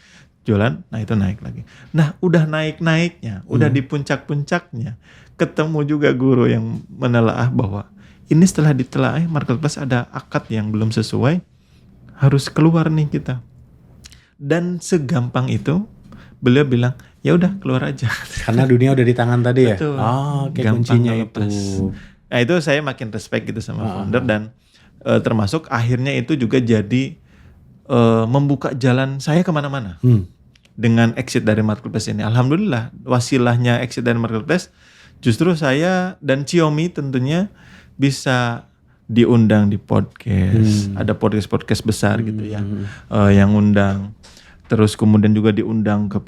jualan, nah itu naik lagi. Nah udah naik-naiknya, udah di puncak-puncaknya, ketemu juga guru yang menelaah bahwa ini setelah ditelaah marketplace ada akad yang belum sesuai, harus keluar nih kita. Dan segampang itu beliau bilang, ya udah keluar aja. Karena dunia udah di tangan tadi ya. Betul. Oh, oke, Gampang kuncinya ngelepas. itu. Nah itu saya makin respect gitu sama founder dan termasuk akhirnya itu juga jadi membuka jalan saya kemana-mana dengan exit dari marketplace ini. Alhamdulillah wasilahnya exit dari marketplace justru saya dan Xiaomi tentunya bisa diundang di podcast. Ada podcast besar gitu ya yang undang. Terus kemudian juga diundang ke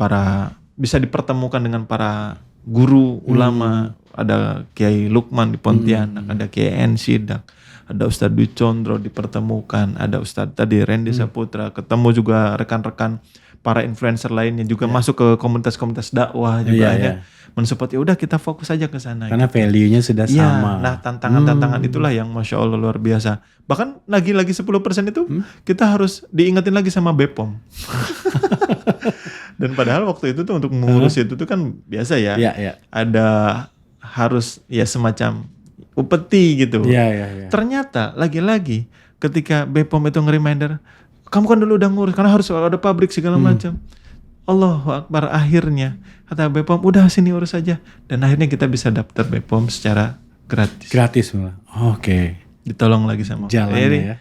bisa dipertemukan dengan para guru ulama. Ada Kiai Lukman di Pontianak, ada Kiai N. Sidak, ada Ustadz Dwi Condro dipertemukan, ada Ustadz tadi Randy Saputra, ketemu juga rekan-rekan para influencer lainnya juga masuk ke komunitas-komunitas dakwah juga akhirnya mensupport. Ya udah kita fokus aja ke sana. Karena value-nya sudah Iya, sama. nah tantangan-tantangan itulah yang Masya Allah luar biasa. Bahkan lagi-lagi 10% itu kita harus diingetin lagi sama BPOM. Dan padahal waktu itu tuh untuk mengurus itu tuh kan biasa ya. Iya. Ada harus ya semacam upeti gitu. Iya. Ternyata lagi-lagi ketika BPOM itu nge-reminder, kamu kan dulu udah ngurus karena harus ada pabrik segala macam. Allahu Akbar, akhirnya kata BPOM udah sini urus aja, dan akhirnya kita bisa daftar BPOM secara gratis. Gratis malah. Oke. Ditolong lagi sama Jalannya Jadi, ya.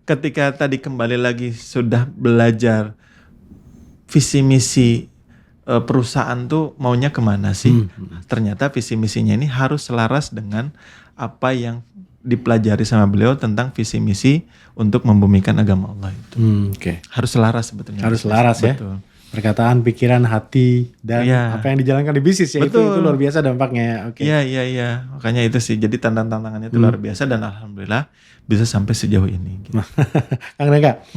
ketika tadi kembali lagi sudah belajar visi misi perusahaan tuh maunya kemana sih? Ternyata visi misinya ini harus selaras dengan apa yang dipelajari sama beliau tentang visi misi untuk membumikan agama Allah itu. Oke. Harus selaras sebetulnya. Harus selaras ya. Betul. Perkataan, pikiran, hati, dan apa yang dijalankan di bisnis ya. Itu luar biasa dampaknya ya. Oke. Iya. Makanya itu sih. Jadi tantangannya itu luar biasa dan alhamdulillah bisa sampai sejauh ini. Gitu. Kang Reka,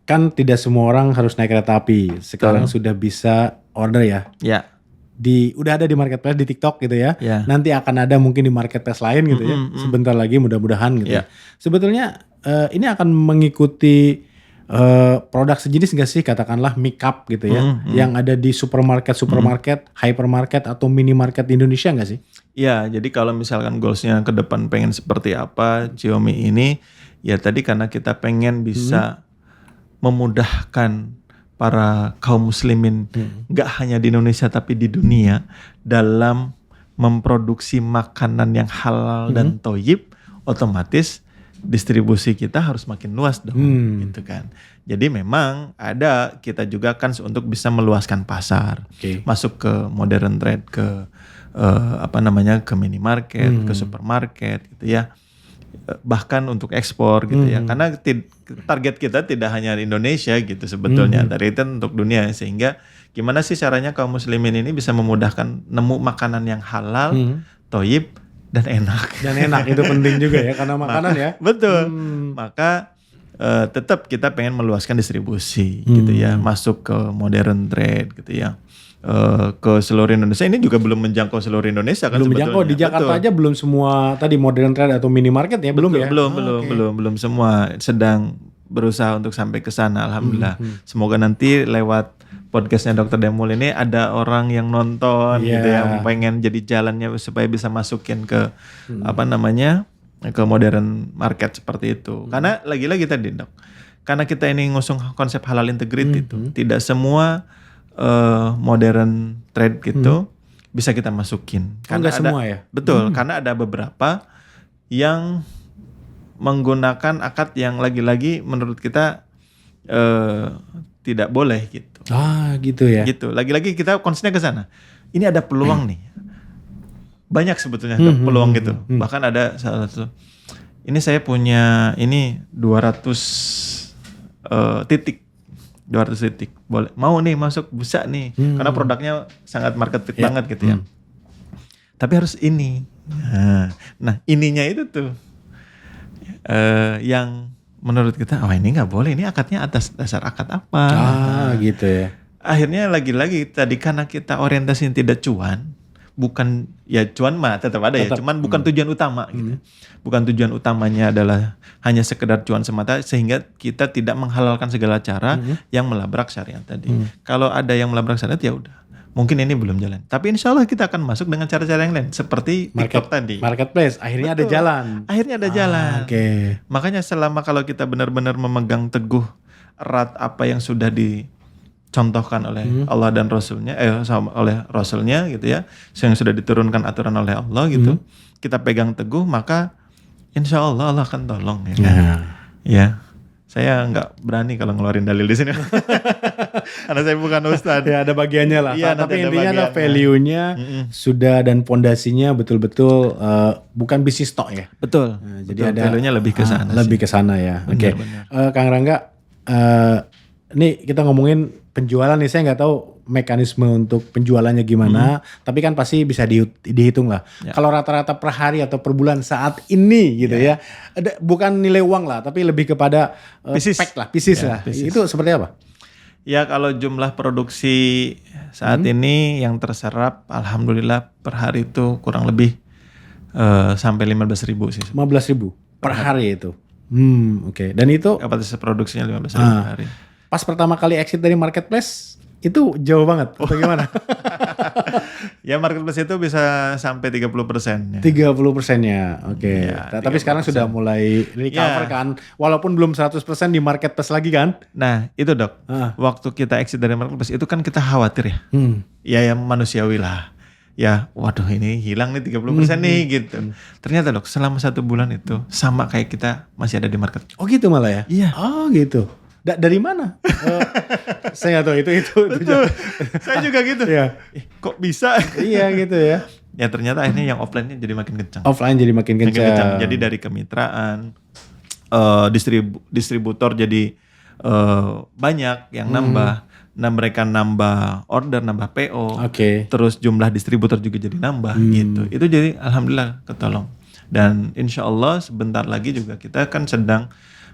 kan tidak semua orang harus naik kereta api. Sekarang sudah bisa order ya. Ya. Udah ada di marketplace di TikTok gitu ya. Ya. Nanti akan ada mungkin di marketplace lain gitu ya. Sebentar lagi mudah-mudahan gitu. Ya. Sebetulnya ini akan mengikuti produk sejenis nggak sih, katakanlah makeup gitu ya, yang ada di supermarket, hypermarket atau minimarket di Indonesia nggak sih? Ya, jadi kalau misalkan goalsnya ke depan pengen seperti apa Xiaomi ini, ya tadi karena kita pengen bisa memudahkan para kaum muslimin nggak hanya di Indonesia tapi di dunia dalam memproduksi makanan yang halal dan thayyib, otomatis distribusi kita harus makin luas dong, gitu kan. Jadi memang kita juga kan untuk bisa meluaskan pasar, masuk ke modern trade, ke ke minimarket, ke supermarket, gitu ya. Bahkan untuk ekspor, gitu ya. Karena target kita tidak hanya di Indonesia gitu sebetulnya, dari itu untuk dunia. Sehingga gimana sih caranya kaum muslimin ini bisa memudahkan nemu makanan yang halal, thayyib, dan enak. Dan enak itu penting juga ya, karena makanan ya. Betul. Maka tetap kita pengen meluaskan distribusi gitu ya, masuk ke modern trade gitu ya, ke seluruh Indonesia. Ini juga belum menjangkau seluruh Indonesia kan belum sebetulnya. Menjangkau di Jakarta aja belum semua tadi modern trade atau minimarket ya. Belum ya? Belum semua, sedang berusaha untuk sampai ke sana. Alhamdulillah. Semoga nanti lewat podcastnya Dr. Demul ini ada orang yang nonton gitu ya, pengen jadi jalannya supaya bisa masukin ke ke modern market seperti itu. Karena lagi-lagi tadi Dok, karena kita ini ngusung konsep halal integrity itu, tidak semua modern trade gitu bisa kita masukin. Karena semua ya? Betul, karena ada beberapa yang menggunakan akad yang lagi-lagi menurut kita tidak boleh gitu. Gitu ya. Gitu. Lagi-lagi kita concernnya ke sana. Ini ada peluang nih. Banyak sebetulnya peluang gitu. Bahkan ada salah satu. Ini saya punya 200 titik. 200 titik. Boleh. Mau nih masuk, bisa nih. Karena produknya sangat market fit banget gitu ya. Tapi harus ini. Nah, ininya itu tuh yang menurut kita, oh ini nggak boleh, ini akadnya atas dasar akad apa? Gitu ya. Akhirnya lagi-lagi tadi karena kita orientasinya tidak cuan, bukan ya cuan mah tetap ada ya, cuman bukan tujuan utama gitu. Bukan tujuan utamanya adalah hanya sekedar cuan semata, sehingga kita tidak menghalalkan segala cara yang melabrak syariat tadi. Kalau ada yang melabrak syariat ya udah, mungkin ini belum jalan. Tapi insya Allah kita akan masuk dengan cara-cara yang lain, seperti TikTok tadi. Marketplace, akhirnya ada Betul. jalan. Akhirnya ada jalan. Oke. Makanya selama kalau kita benar-benar memegang teguh erat apa yang sudah dicontohkan oleh Allah dan Rasulnya, oleh Rasulnya gitu ya, yang sudah diturunkan aturan oleh Allah gitu, kita pegang teguh, maka insya Allah Allah akan tolong ya. Kan? Ya, saya nggak berani kalau ngeluarin dalil di sini, karena saya bukan ustadz. Ya ada bagiannya lah. Iya, Tapi nanti ada intinya ada bagiannya. value-nya sudah dan pondasinya betul-betul bukan bisnis tok ya. Betul. Nah, Betul, jadi ada value-nya lebih ke sana. lebih ke sana ya. Oke. Benar. Kang Rangga, ini kita ngomongin penjualan nih, saya nggak tahu mekanisme untuk penjualannya gimana, tapi kan pasti bisa dihitung lah. Ya. Kalau rata-rata per hari atau per bulan saat ini gitu ya, bukan nilai uang lah, tapi lebih kepada Pieces. spek lah, pieces Ya, lah. pieces. Itu seperti apa? Ya kalau jumlah produksi saat ini yang terserap, alhamdulillah per hari itu kurang lebih sampai 15.000 sih. 15.000 per hari itu. Oke. Dan itu Kapasitas produksinya 15.000 per hari. pas pertama kali exit dari marketplace itu jauh banget atau gimana? Ya marketplace itu bisa sampai 30% ya. 30%-nya. Oke. Ya, Tapi sekarang 30%. sudah mulai recover Ya. kan. Walaupun belum 100% di marketplace lagi kan. Nah itu dok, waktu kita exit dari marketplace itu kan kita khawatir ya. Ya yang manusiawi lah. Ya waduh ini hilang nih 30% nih gitu. Ternyata dok selama 1 bulan itu sama kayak kita masih ada di market. Oh gitu malah ya? Iya. Oh gitu. Dari mana? Saya nggak tahu itu. Betul. Saya juga gitu. Iya. Kok bisa? Iya gitu ya. Ya ternyata akhirnya yang offline-nya jadi makin kencang. Offline jadi makin Makin kencang. Jadi dari kemitraan, distributor jadi banyak yang nambah. Nah mereka nambah order, nambah PO. Oke. Terus jumlah distributor juga jadi nambah gitu. Itu jadi alhamdulillah ketolong. Dan insya Allah sebentar lagi juga kita kan sedang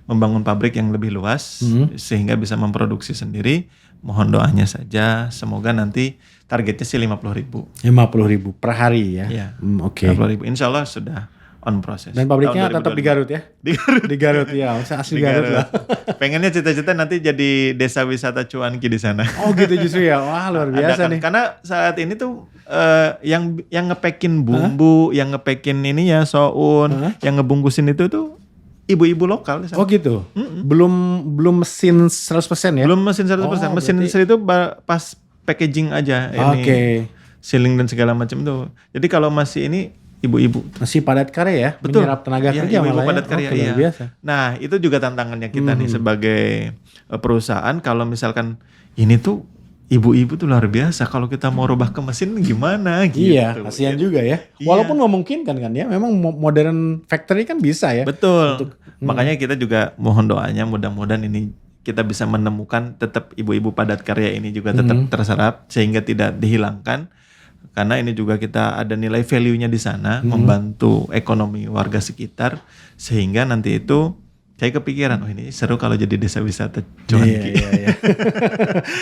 membangun pabrik yang lebih luas sehingga bisa memproduksi sendiri. Mohon doanya saja. Semoga nanti targetnya sih 50.000. 50.000 per hari ya. Iya. Oke. 50.000. Insya Allah sudah on proses. Dan pabriknya Tahun tetap di 2025. Garut ya? Di Garut. Di Garut ya. Saya asli Di Garut lah. Pengennya cita-cita nanti jadi desa wisata cuanki di sana. Oh gitu justru ya. Wah luar biasa Ada kan? nih. Karena saat ini tuh yang ngepekin bumbu, yang ngepekin ini ya soun, yang ngebungkusin itu tuh ibu-ibu lokal di sana. Oh gitu. Belum mesin 100% ya? Belum mesin 100%. Oh, mesin berarti- itu pas packaging aja ini. Oke. Sealing dan segala macam tuh. Jadi kalau masih ini ibu-ibu. Masih padat karya ya? Betul. Menyerap tenaga Iya, kerja ibu-ibu malah padat ya? karya, Oke, luar iya. biasa. Nah itu juga tantangannya kita nih sebagai perusahaan. Kalau misalkan ini tuh ibu-ibu tuh luar biasa. Kalau kita mau rubah ke mesin gimana gitu. Iya, kasihan juga ya. Iya. Walaupun memungkinkan kan ya, memang modern factory kan bisa ya. Betul. Makanya kita juga mohon doanya mudah-mudahan ini kita bisa menemukan tetap ibu-ibu padat karya ini juga tetap terserap sehingga tidak dihilangkan. Karena ini juga kita ada nilai value-nya di sana, membantu ekonomi warga sekitar sehingga nanti itu saya kepikiran, oh ini seru kalau jadi desa wisata cuanki. Iya.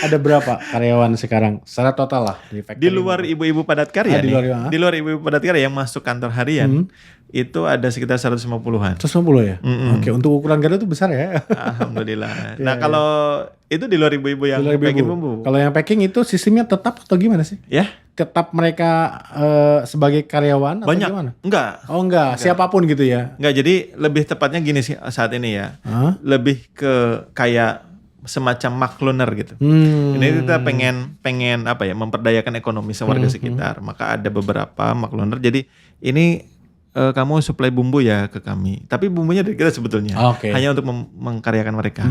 Ada berapa karyawan sekarang? Secara total lah di factory. Di luar ibu-ibu padat karya di nih, luar, ah. di luar ibu-ibu padat karya yang masuk kantor harian itu ada sekitar 150-an. 150 ya? Oke, untuk ukuran Garut itu besar ya. Alhamdulillah. Nah kalau itu di luar ibu-ibu yang Di luar pengen ibu-ibu. bumbu, Kalau yang packing itu sistemnya tetap atau gimana sih? ya Tetap mereka sebagai karyawan atau banyak. gimana? Enggak, Oh enggak, siapapun gitu ya? enggak. Jadi lebih tepatnya gini sih saat ini ya, Hah? lebih ke kayak semacam makluner gitu. Ini kita pengen apa ya, memperdayakan ekonomi warga sekitar. Maka ada beberapa makluner. Jadi ini kamu supply bumbu ya ke kami. Tapi bumbunya dari kita sebetulnya. Oke. Hanya untuk mengkaryakan mereka.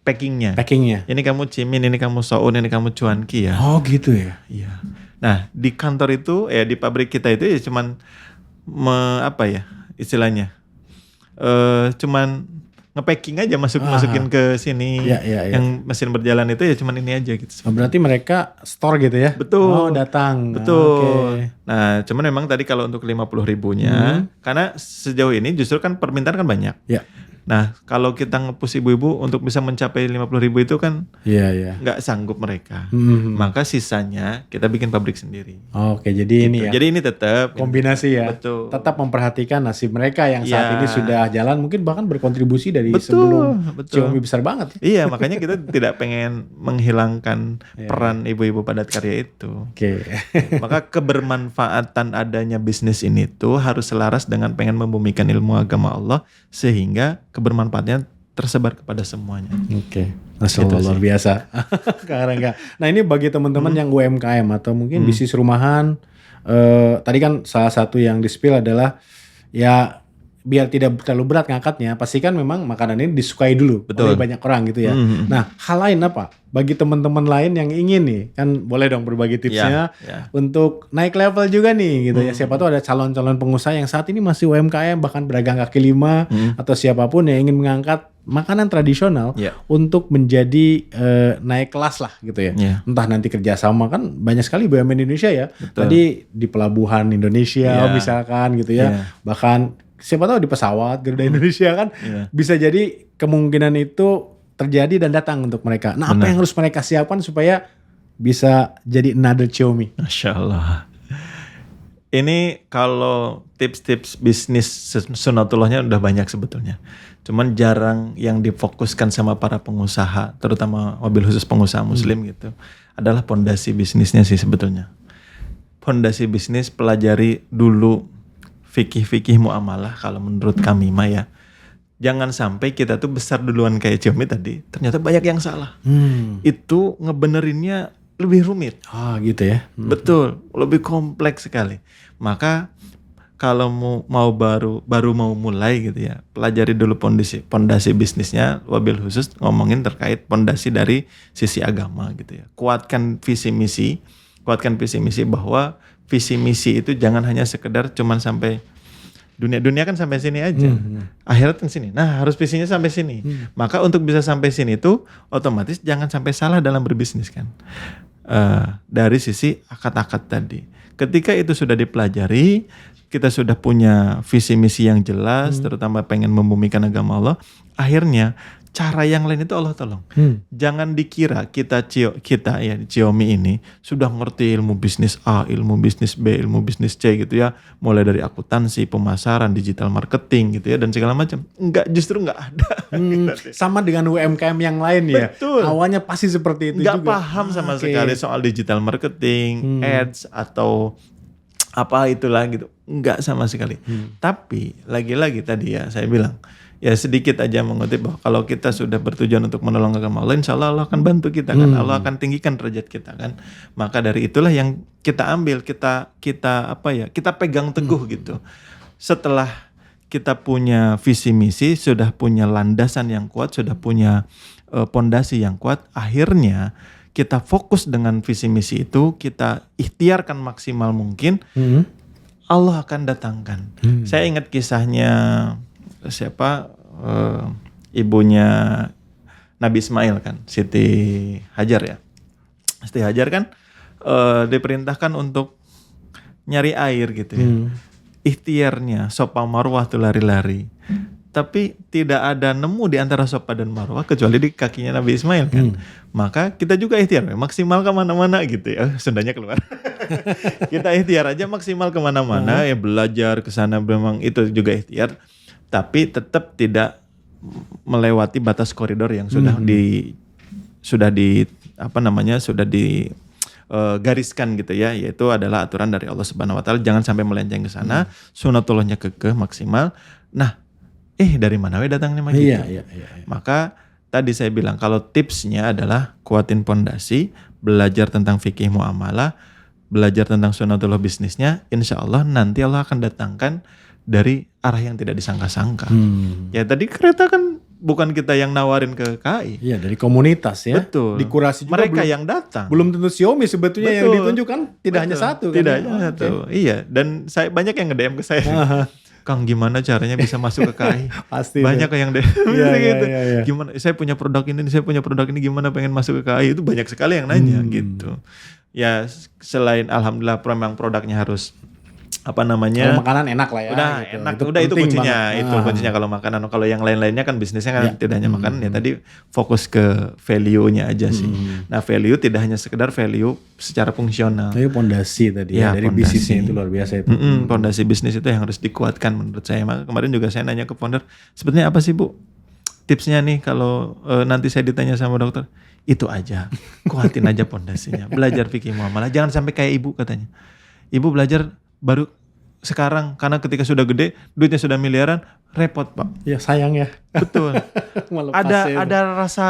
Packingnya. Packingnya? Ini kamu cimin, ini kamu soun, ini kamu cuanki ya. Oh gitu ya? Iya. Nah di kantor itu, di pabrik kita itu ya cuman apa ya istilahnya, cuman nge-packing aja masukin ke sini. Iya. Yang mesin berjalan itu ya cuman ini aja gitu. Oh, berarti mereka store gitu ya? Betul. Oh datang. Betul. Oke. Nah cuman memang tadi kalau untuk 50.000-nya, karena sejauh ini justru kan permintaan kan banyak. Ya. Nah, kalau kita nge-push ibu-ibu untuk bisa mencapai 50.000 itu kan Iya. nggak sanggup mereka. Hmm. Maka sisanya kita bikin pabrik sendiri. Oke, jadi ini Gitu. ya. Jadi ini tetap Kombinasi ya. Betul. Tetap memperhatikan nasib mereka yang saat Ya. ini sudah jalan, mungkin bahkan berkontribusi dari Betul, sebelum betul. Xiaomi besar banget. Iya, makanya kita tidak pengen menghilangkan peran ibu-ibu padat karya itu. Oke. Maka kebermanfaatan adanya bisnis ini tuh harus selaras dengan pengen membumikan ilmu agama Allah sehingga kebermanfaatnya tersebar kepada semuanya. Oke. Masya Allah, Gitu luar sih. biasa. Kak Rangga. Nah ini bagi teman-teman yang UMKM atau mungkin bisnis rumahan. Tadi kan salah satu yang di-spill adalah ya biar tidak terlalu berat ngangkatnya, pastikan memang makanan ini disukai dulu oleh Betul. banyak orang gitu ya. Nah hal lain apa? Bagi teman-teman lain yang ingin nih, kan boleh dong berbagi tipsnya Ya. untuk naik level juga nih gitu ya. Siapa tahu ada calon-calon pengusaha yang saat ini masih UMKM bahkan pedagang kaki lima atau siapapun yang ingin mengangkat makanan tradisional Ya. untuk menjadi naik kelas lah gitu ya. Ya. Entah nanti kerjasama kan banyak sekali BUMN Indonesia ya. Betul. Tadi di pelabuhan Indonesia Ya. misalkan gitu ya. Ya. Bahkan siapa tahu di pesawat Garuda Indonesia kan Ya. bisa jadi kemungkinan itu terjadi dan datang untuk mereka. Nah apa Benar. yang harus mereka siapkan supaya bisa jadi another Xiaomi? Masya Allah. Ini kalau tips-tips bisnis sunatullahnya udah banyak sebetulnya. Cuman jarang yang difokuskan sama para pengusaha, terutama mobil khusus pengusaha muslim gitu. Adalah pondasi bisnisnya sih sebetulnya. Pondasi bisnis pelajari dulu fikih-fikih muamalah kalau menurut kami mah ya. Jangan sampai kita tuh besar duluan kayak Xiaomi tadi, ternyata banyak yang salah. Itu ngebenerinnya lebih rumit. Ah gitu ya. Betul, lebih kompleks sekali. Maka kalau baru mau mulai gitu ya, pelajari dulu pondasi bisnisnya, wabil khusus ngomongin terkait pondasi dari sisi agama gitu ya. Kuatkan visi misi bahwa visi misi itu jangan hanya sekedar cuman sampai dunia kan sampai sini aja. Akhirat kan sini. Nah, harus visinya sampai sini. Maka untuk bisa sampai sini itu otomatis jangan sampai salah dalam berbisnis kan. Dari sisi akad-akad tadi. Ketika itu sudah dipelajari, kita sudah punya visi misi yang jelas, terutama pengen membumikan agama Allah, akhirnya cara yang lain itu Allah tolong. Jangan dikira kita ya Xiaomi ini sudah ngerti ilmu bisnis A, ilmu bisnis B, ilmu bisnis C gitu ya, mulai dari akuntansi, pemasaran, digital marketing gitu ya dan segala macam. Enggak, justru enggak ada. Sama dengan UMKM yang lain ya. Betul. Awalnya pasti seperti itu Nggak juga. paham sama Oke. sekali soal digital marketing, ads atau apa itulah gitu. Enggak sama sekali. Tapi lagi-lagi tadi ya saya bilang, ya sedikit aja mengutip bahwa kalau kita sudah bertujuan untuk menolong agama Allah, insya Allah akan bantu kita kan, Allah akan tinggikan derajat kita kan. Maka dari itulah yang kita ambil, kita pegang teguh gitu. Setelah kita punya visi misi, sudah punya landasan yang kuat, sudah punya pondasi yang kuat, akhirnya kita fokus dengan visi misi itu, kita ikhtiarkan maksimal mungkin, Allah akan datangkan. Saya ingat kisahnya siapa ibunya Nabi Ismail kan, Siti Hajar ya. Siti Hajar kan diperintahkan untuk nyari air gitu ya. Ikhtiarnya Sofa Marwah tuh lari-lari. Tapi tidak ada nemu di antara Sofa dan Marwah kecuali di kakinya Nabi Ismail kan. Maka kita juga ikhtiar maksimal kemana-mana gitu ya. Sundanya keluar. Kita ikhtiar aja maksimal kemana-mana ya, belajar ke sana, memang itu juga ikhtiar. Tapi tetap tidak melewati batas koridor yang sudah gariskan gitu ya, yaitu adalah aturan dari Allah Subhanahu wa taala, jangan sampai melenceng ke sana, sunatullahnya kekeh maksimal. Nah, dari mana we datangnya mah gitu. Iya. Maka tadi saya bilang kalau tipsnya adalah kuatin pondasi, belajar tentang fikih muamalah, belajar tentang sunatullah bisnisnya, insya Allah nanti Allah akan datangkan dari arah yang tidak disangka-sangka. Ya tadi kereta kan bukan kita yang nawarin ke KAI. Iya, dari komunitas ya. Betul. Dikurasi juga mereka yang datang. belum tentu Xiaomi sebetulnya yang Betul. ditunjukkan tidak hanya satu Tidak kan. hanya satu. Iya, dan saya banyak yang nge-DM ke saya. Kang, gimana caranya bisa masuk ke KAI? Pasti. Banyak yang DM Iya, gitu. iya. Gimana saya punya produk ini gimana pengen masuk ke KAI? Itu banyak sekali yang nanya gitu. Ya, selain alhamdulillah memang produknya harus Kalau namanya makanan enak lah ya. udah gitu. enak, udah itu penting kuncinya, banget. itu kuncinya kalau makanan. Kalau yang lain-lainnya kan bisnisnya kan Ya. tidak hanya makanan ya, tadi fokus ke value-nya aja sih. Nah, value tidak hanya sekedar value secara fungsional. Itu pondasi tadi Ya, ya, dari pondasi. bisnisnya itu luar biasa itu. Pondasi bisnis itu yang harus dikuatkan menurut saya. Maka kemarin juga saya nanya ke founder, sebetulnya apa sih Bu tipsnya nih kalau nanti saya ditanya sama dokter? Itu aja, kuatin aja pondasinya. Belajar fikih muamalah, jangan sampai kayak ibu katanya. Ibu belajar baru sekarang karena ketika sudah gede, duitnya sudah miliaran, repot Pak. Ya sayang ya. Betul. Melepasnya ada rasa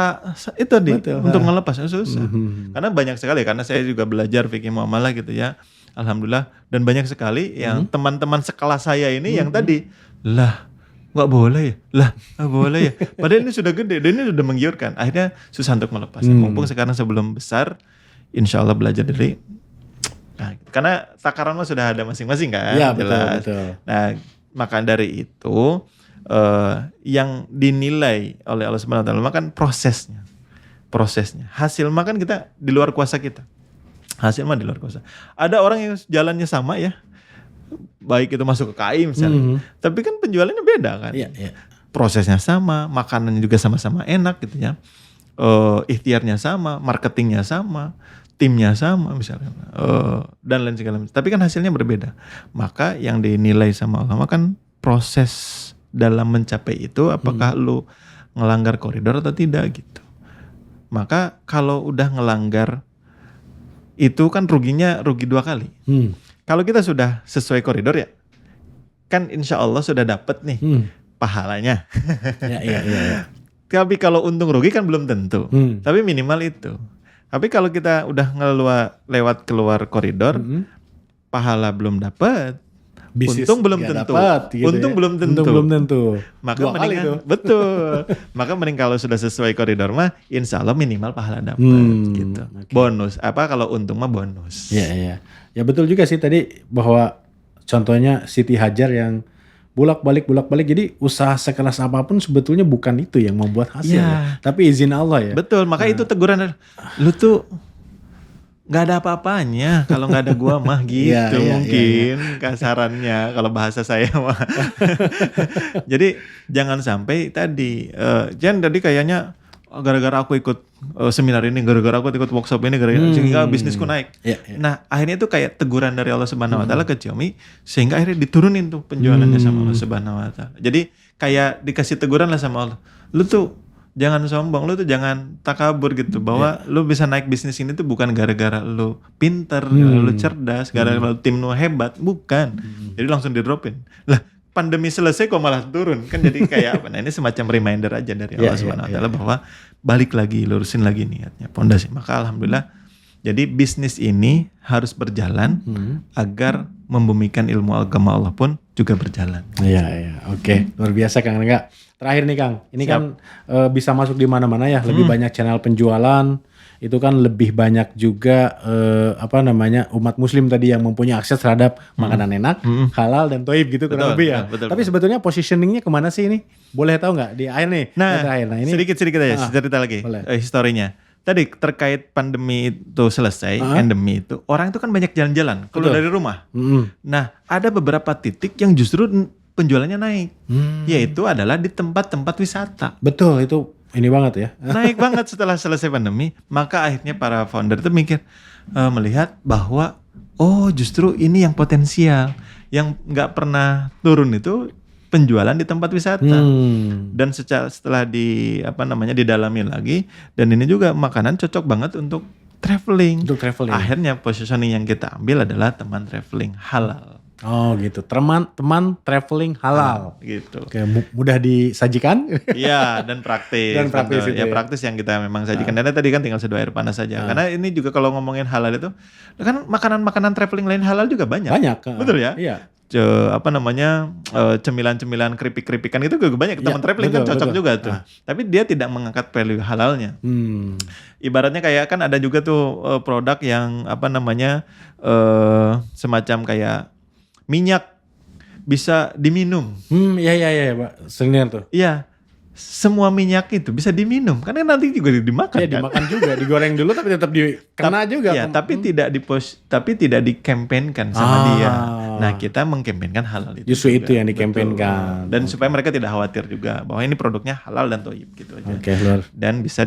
itu nih Betul. untuk melepasnya susah. Karena banyak sekali, karena saya juga belajar fikih muamalah gitu ya. Alhamdulillah, dan banyak sekali yang teman-teman sekelas saya ini yang tadi lah nggak boleh ya, lah nggak boleh ya. Padahal ini sudah gede, dan ini sudah menggiurkan. Akhirnya susah untuk melepasnya. Mumpung sekarang sebelum besar, insya Allah belajar dari. Nah, karena takaran mah sudah ada masing-masing kan, Iya, betul, jelas. betul. Nah, maka dari itu yang dinilai oleh Allah Subhanahu Wa Taala kan prosesnya. Hasil mah kan kita di luar kuasa kita. Hasil mah di luar kuasa. Ada orang yang jalannya sama ya, baik itu masuk ke KAI misalnya, tapi kan penjualannya beda kan. Iya, iya. Prosesnya sama, makanannya juga sama-sama enak gitu ya. Ikhtiarnya sama, marketingnya sama, timnya sama misalnya, dan lain segala macam. Tapi kan hasilnya berbeda. Maka yang dinilai sama ulama kan proses dalam mencapai itu, apakah lu ngelanggar koridor atau tidak gitu. Maka kalau udah ngelanggar itu kan ruginya rugi 2 kali. Kalau kita sudah sesuai koridor ya, kan insya Allah sudah dapat nih pahalanya. Iya. Tapi kalau untung rugi kan belum tentu. Tapi minimal itu. Tapi kalau kita udah lewat keluar koridor, pahala belum dapat, untung belum tentu. Untung belum tentu. Untung belum tentu. Maka 2 kali mendingan, itu. betul. Maka mending kalau sudah sesuai koridor mah, insya Allah minimal pahala dapat gitu. Oke. Bonus. Apa kalau untung mah bonus. Iya. Ya betul juga sih tadi bahwa contohnya Siti Hajar yang bolak-balik. Jadi usaha sekeras apapun sebetulnya bukan itu yang membuat hasil ya. Tapi izin Allah ya. Betul, maka itu teguran, lu tuh nggak ada apa-apanya kalau nggak ada gua mah gitu. Iya, mungkin kasarannya kalau bahasa saya mah. Jadi jangan sampai tadi, Jen tadi kayaknya gara-gara aku ikut seminar ini, gara-gara aku ikut workshop ini, sehingga bisnisku naik. Iya. Nah akhirnya itu kayak teguran dari Allah Subhanahu Wa Taala ke Xiaomi, sehingga akhirnya diturunin tuh penjualannya sama Allah Subhanahu Wa Taala. Jadi kayak dikasih teguran lah sama Allah, lu tuh jangan sombong, lu tuh jangan takabur gitu, bahwa lu bisa naik bisnis ini tuh bukan gara-gara lu pinter, lu cerdas, gara-gara lu tim lu hebat, bukan. Jadi langsung di dropin lah. Pandemi selesai kok malah turun kan, jadi kayak apa? Nah ini semacam reminder aja dari Allah Subhanahu Wa Taala bahwa balik lagi, lurusin lagi niatnya, pondasi. Maka alhamdulillah, jadi bisnis ini harus berjalan agar membumikan ilmu agama Allah pun juga berjalan. Iya. Oke, luar biasa Kang Rengga. Terakhir nih Kang, ini kan bisa masuk di mana-mana ya, lebih banyak channel penjualan. Itu kan lebih banyak juga umat muslim tadi yang mempunyai akses terhadap makanan enak, halal dan toib gitu kurang lebih ya. Betul. Tapi sebetulnya positioningnya kemana sih ini? Boleh tahu nggak di akhir nih? Nah, terakhir. Nah ini sedikit aja cerita lagi historinya. Tadi terkait pandemi itu selesai, endemi itu, orang itu kan banyak jalan-jalan keluar dari rumah. Nah, ada beberapa titik yang justru penjualannya naik, yaitu adalah di tempat-tempat wisata. betul itu. Ini banget ya. Naik banget setelah selesai pandemi. Maka akhirnya para founder itu mikir, melihat bahwa justru ini yang potensial, yang nggak pernah turun itu penjualan di tempat wisata. Dan setelah didalami lagi, dan ini juga makanan cocok banget untuk traveling. Untuk traveling. Akhirnya positioning yang kita ambil adalah teman traveling halal. Oh gitu, teman traveling halal. Gitu. Oke, mudah disajikan. Iya, dan praktis. Dan praktis betul. itu ya. Praktis yang kita memang sajikan. Dan tadi kan tinggal seduh air panas saja. Karena ini juga kalau ngomongin halal itu, kan makanan-makanan traveling lain halal juga banyak. Banyak. Betul ya? Iya. Cemilan-cemilan keripik-keripikan itu juga banyak. Teman traveling kan cocok juga tuh. Tapi dia tidak mengangkat value halalnya. Ibaratnya kayak kan ada juga tuh produk yang semacam kayak minyak bisa diminum. Iya Pak. Sering dengar tuh. Iya. semua minyak itu bisa diminum karena nanti juga dimakan. Ya kan? dimakan juga, digoreng dulu tapi tetap dikena juga. Ya, tapi tidak dikampanyekan sama dia. Nah, kita mengkampanyekan halal itu. Justru juga. itu yang dikampanyekan. Dan supaya mereka tidak khawatir juga bahwa ini produknya halal dan thayyib gitu aja. Oke, luar. Dan bisa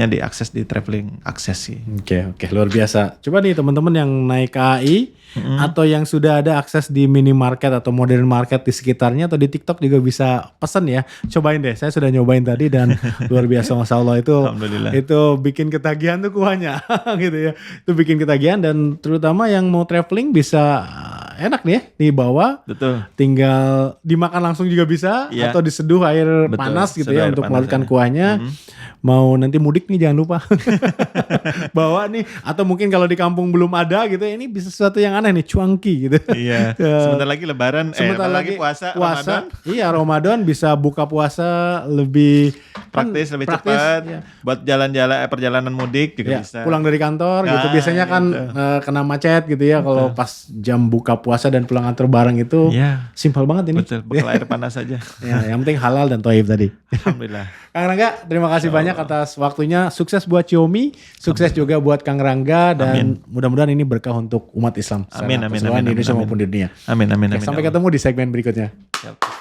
diakses di traveling akses sih. Oke, luar biasa. Coba nih teman-teman yang naik KAI atau yang sudah ada akses di minimarket atau modern market di sekitarnya atau di TikTok juga bisa pesan ya. Cobain deh, saya sudah nyobain tadi dan luar biasa, Masya Allah Alhamdulillah. itu bikin ketagihan tuh kuahnya gitu ya. Itu bikin ketagihan dan terutama yang mau traveling bisa enak nih ya, dibawa. Betul. Tinggal dimakan langsung juga bisa Iya. atau diseduh air Betul, panas gitu seduh ya air untuk panas mengeluarkan ya. kuahnya. Mau nanti mudik nih jangan lupa bawa nih, atau mungkin kalau di kampung belum ada gitu ya, ini bisa sesuatu yang aneh nih, cuanki gitu. Iya. Sebentar lagi lebaran, Sebentar lagi puasa puasa. Ramadan. Iya, Ramadan bisa buka puasa lebih Praktis, lebih cepat. Iya. Buat jalan-jalan perjalanan mudik juga Ya, bisa. pulang dari kantor gitu. Nah, Biasanya kan gitu. kena macet gitu ya kalau pas jam buka puasa dan pulang kantor bareng itu. Iya. Simpel banget ini. Betul, bekal air panas saja. Ya, yang penting halal dan thayyib tadi. Alhamdulillah. Kang Rangga, terima kasih banyak atas waktunya. Sukses buat Xiaomi, sukses juga buat Kang Rangga, dan mudah-mudahan ini berkah untuk umat Islam secara Amin, amin, keseluruhan amin, di Indonesia amin, maupun di dunia. Amin, amin, Oke, amin. sampai ya Allah. ketemu di segmen berikutnya. Siap.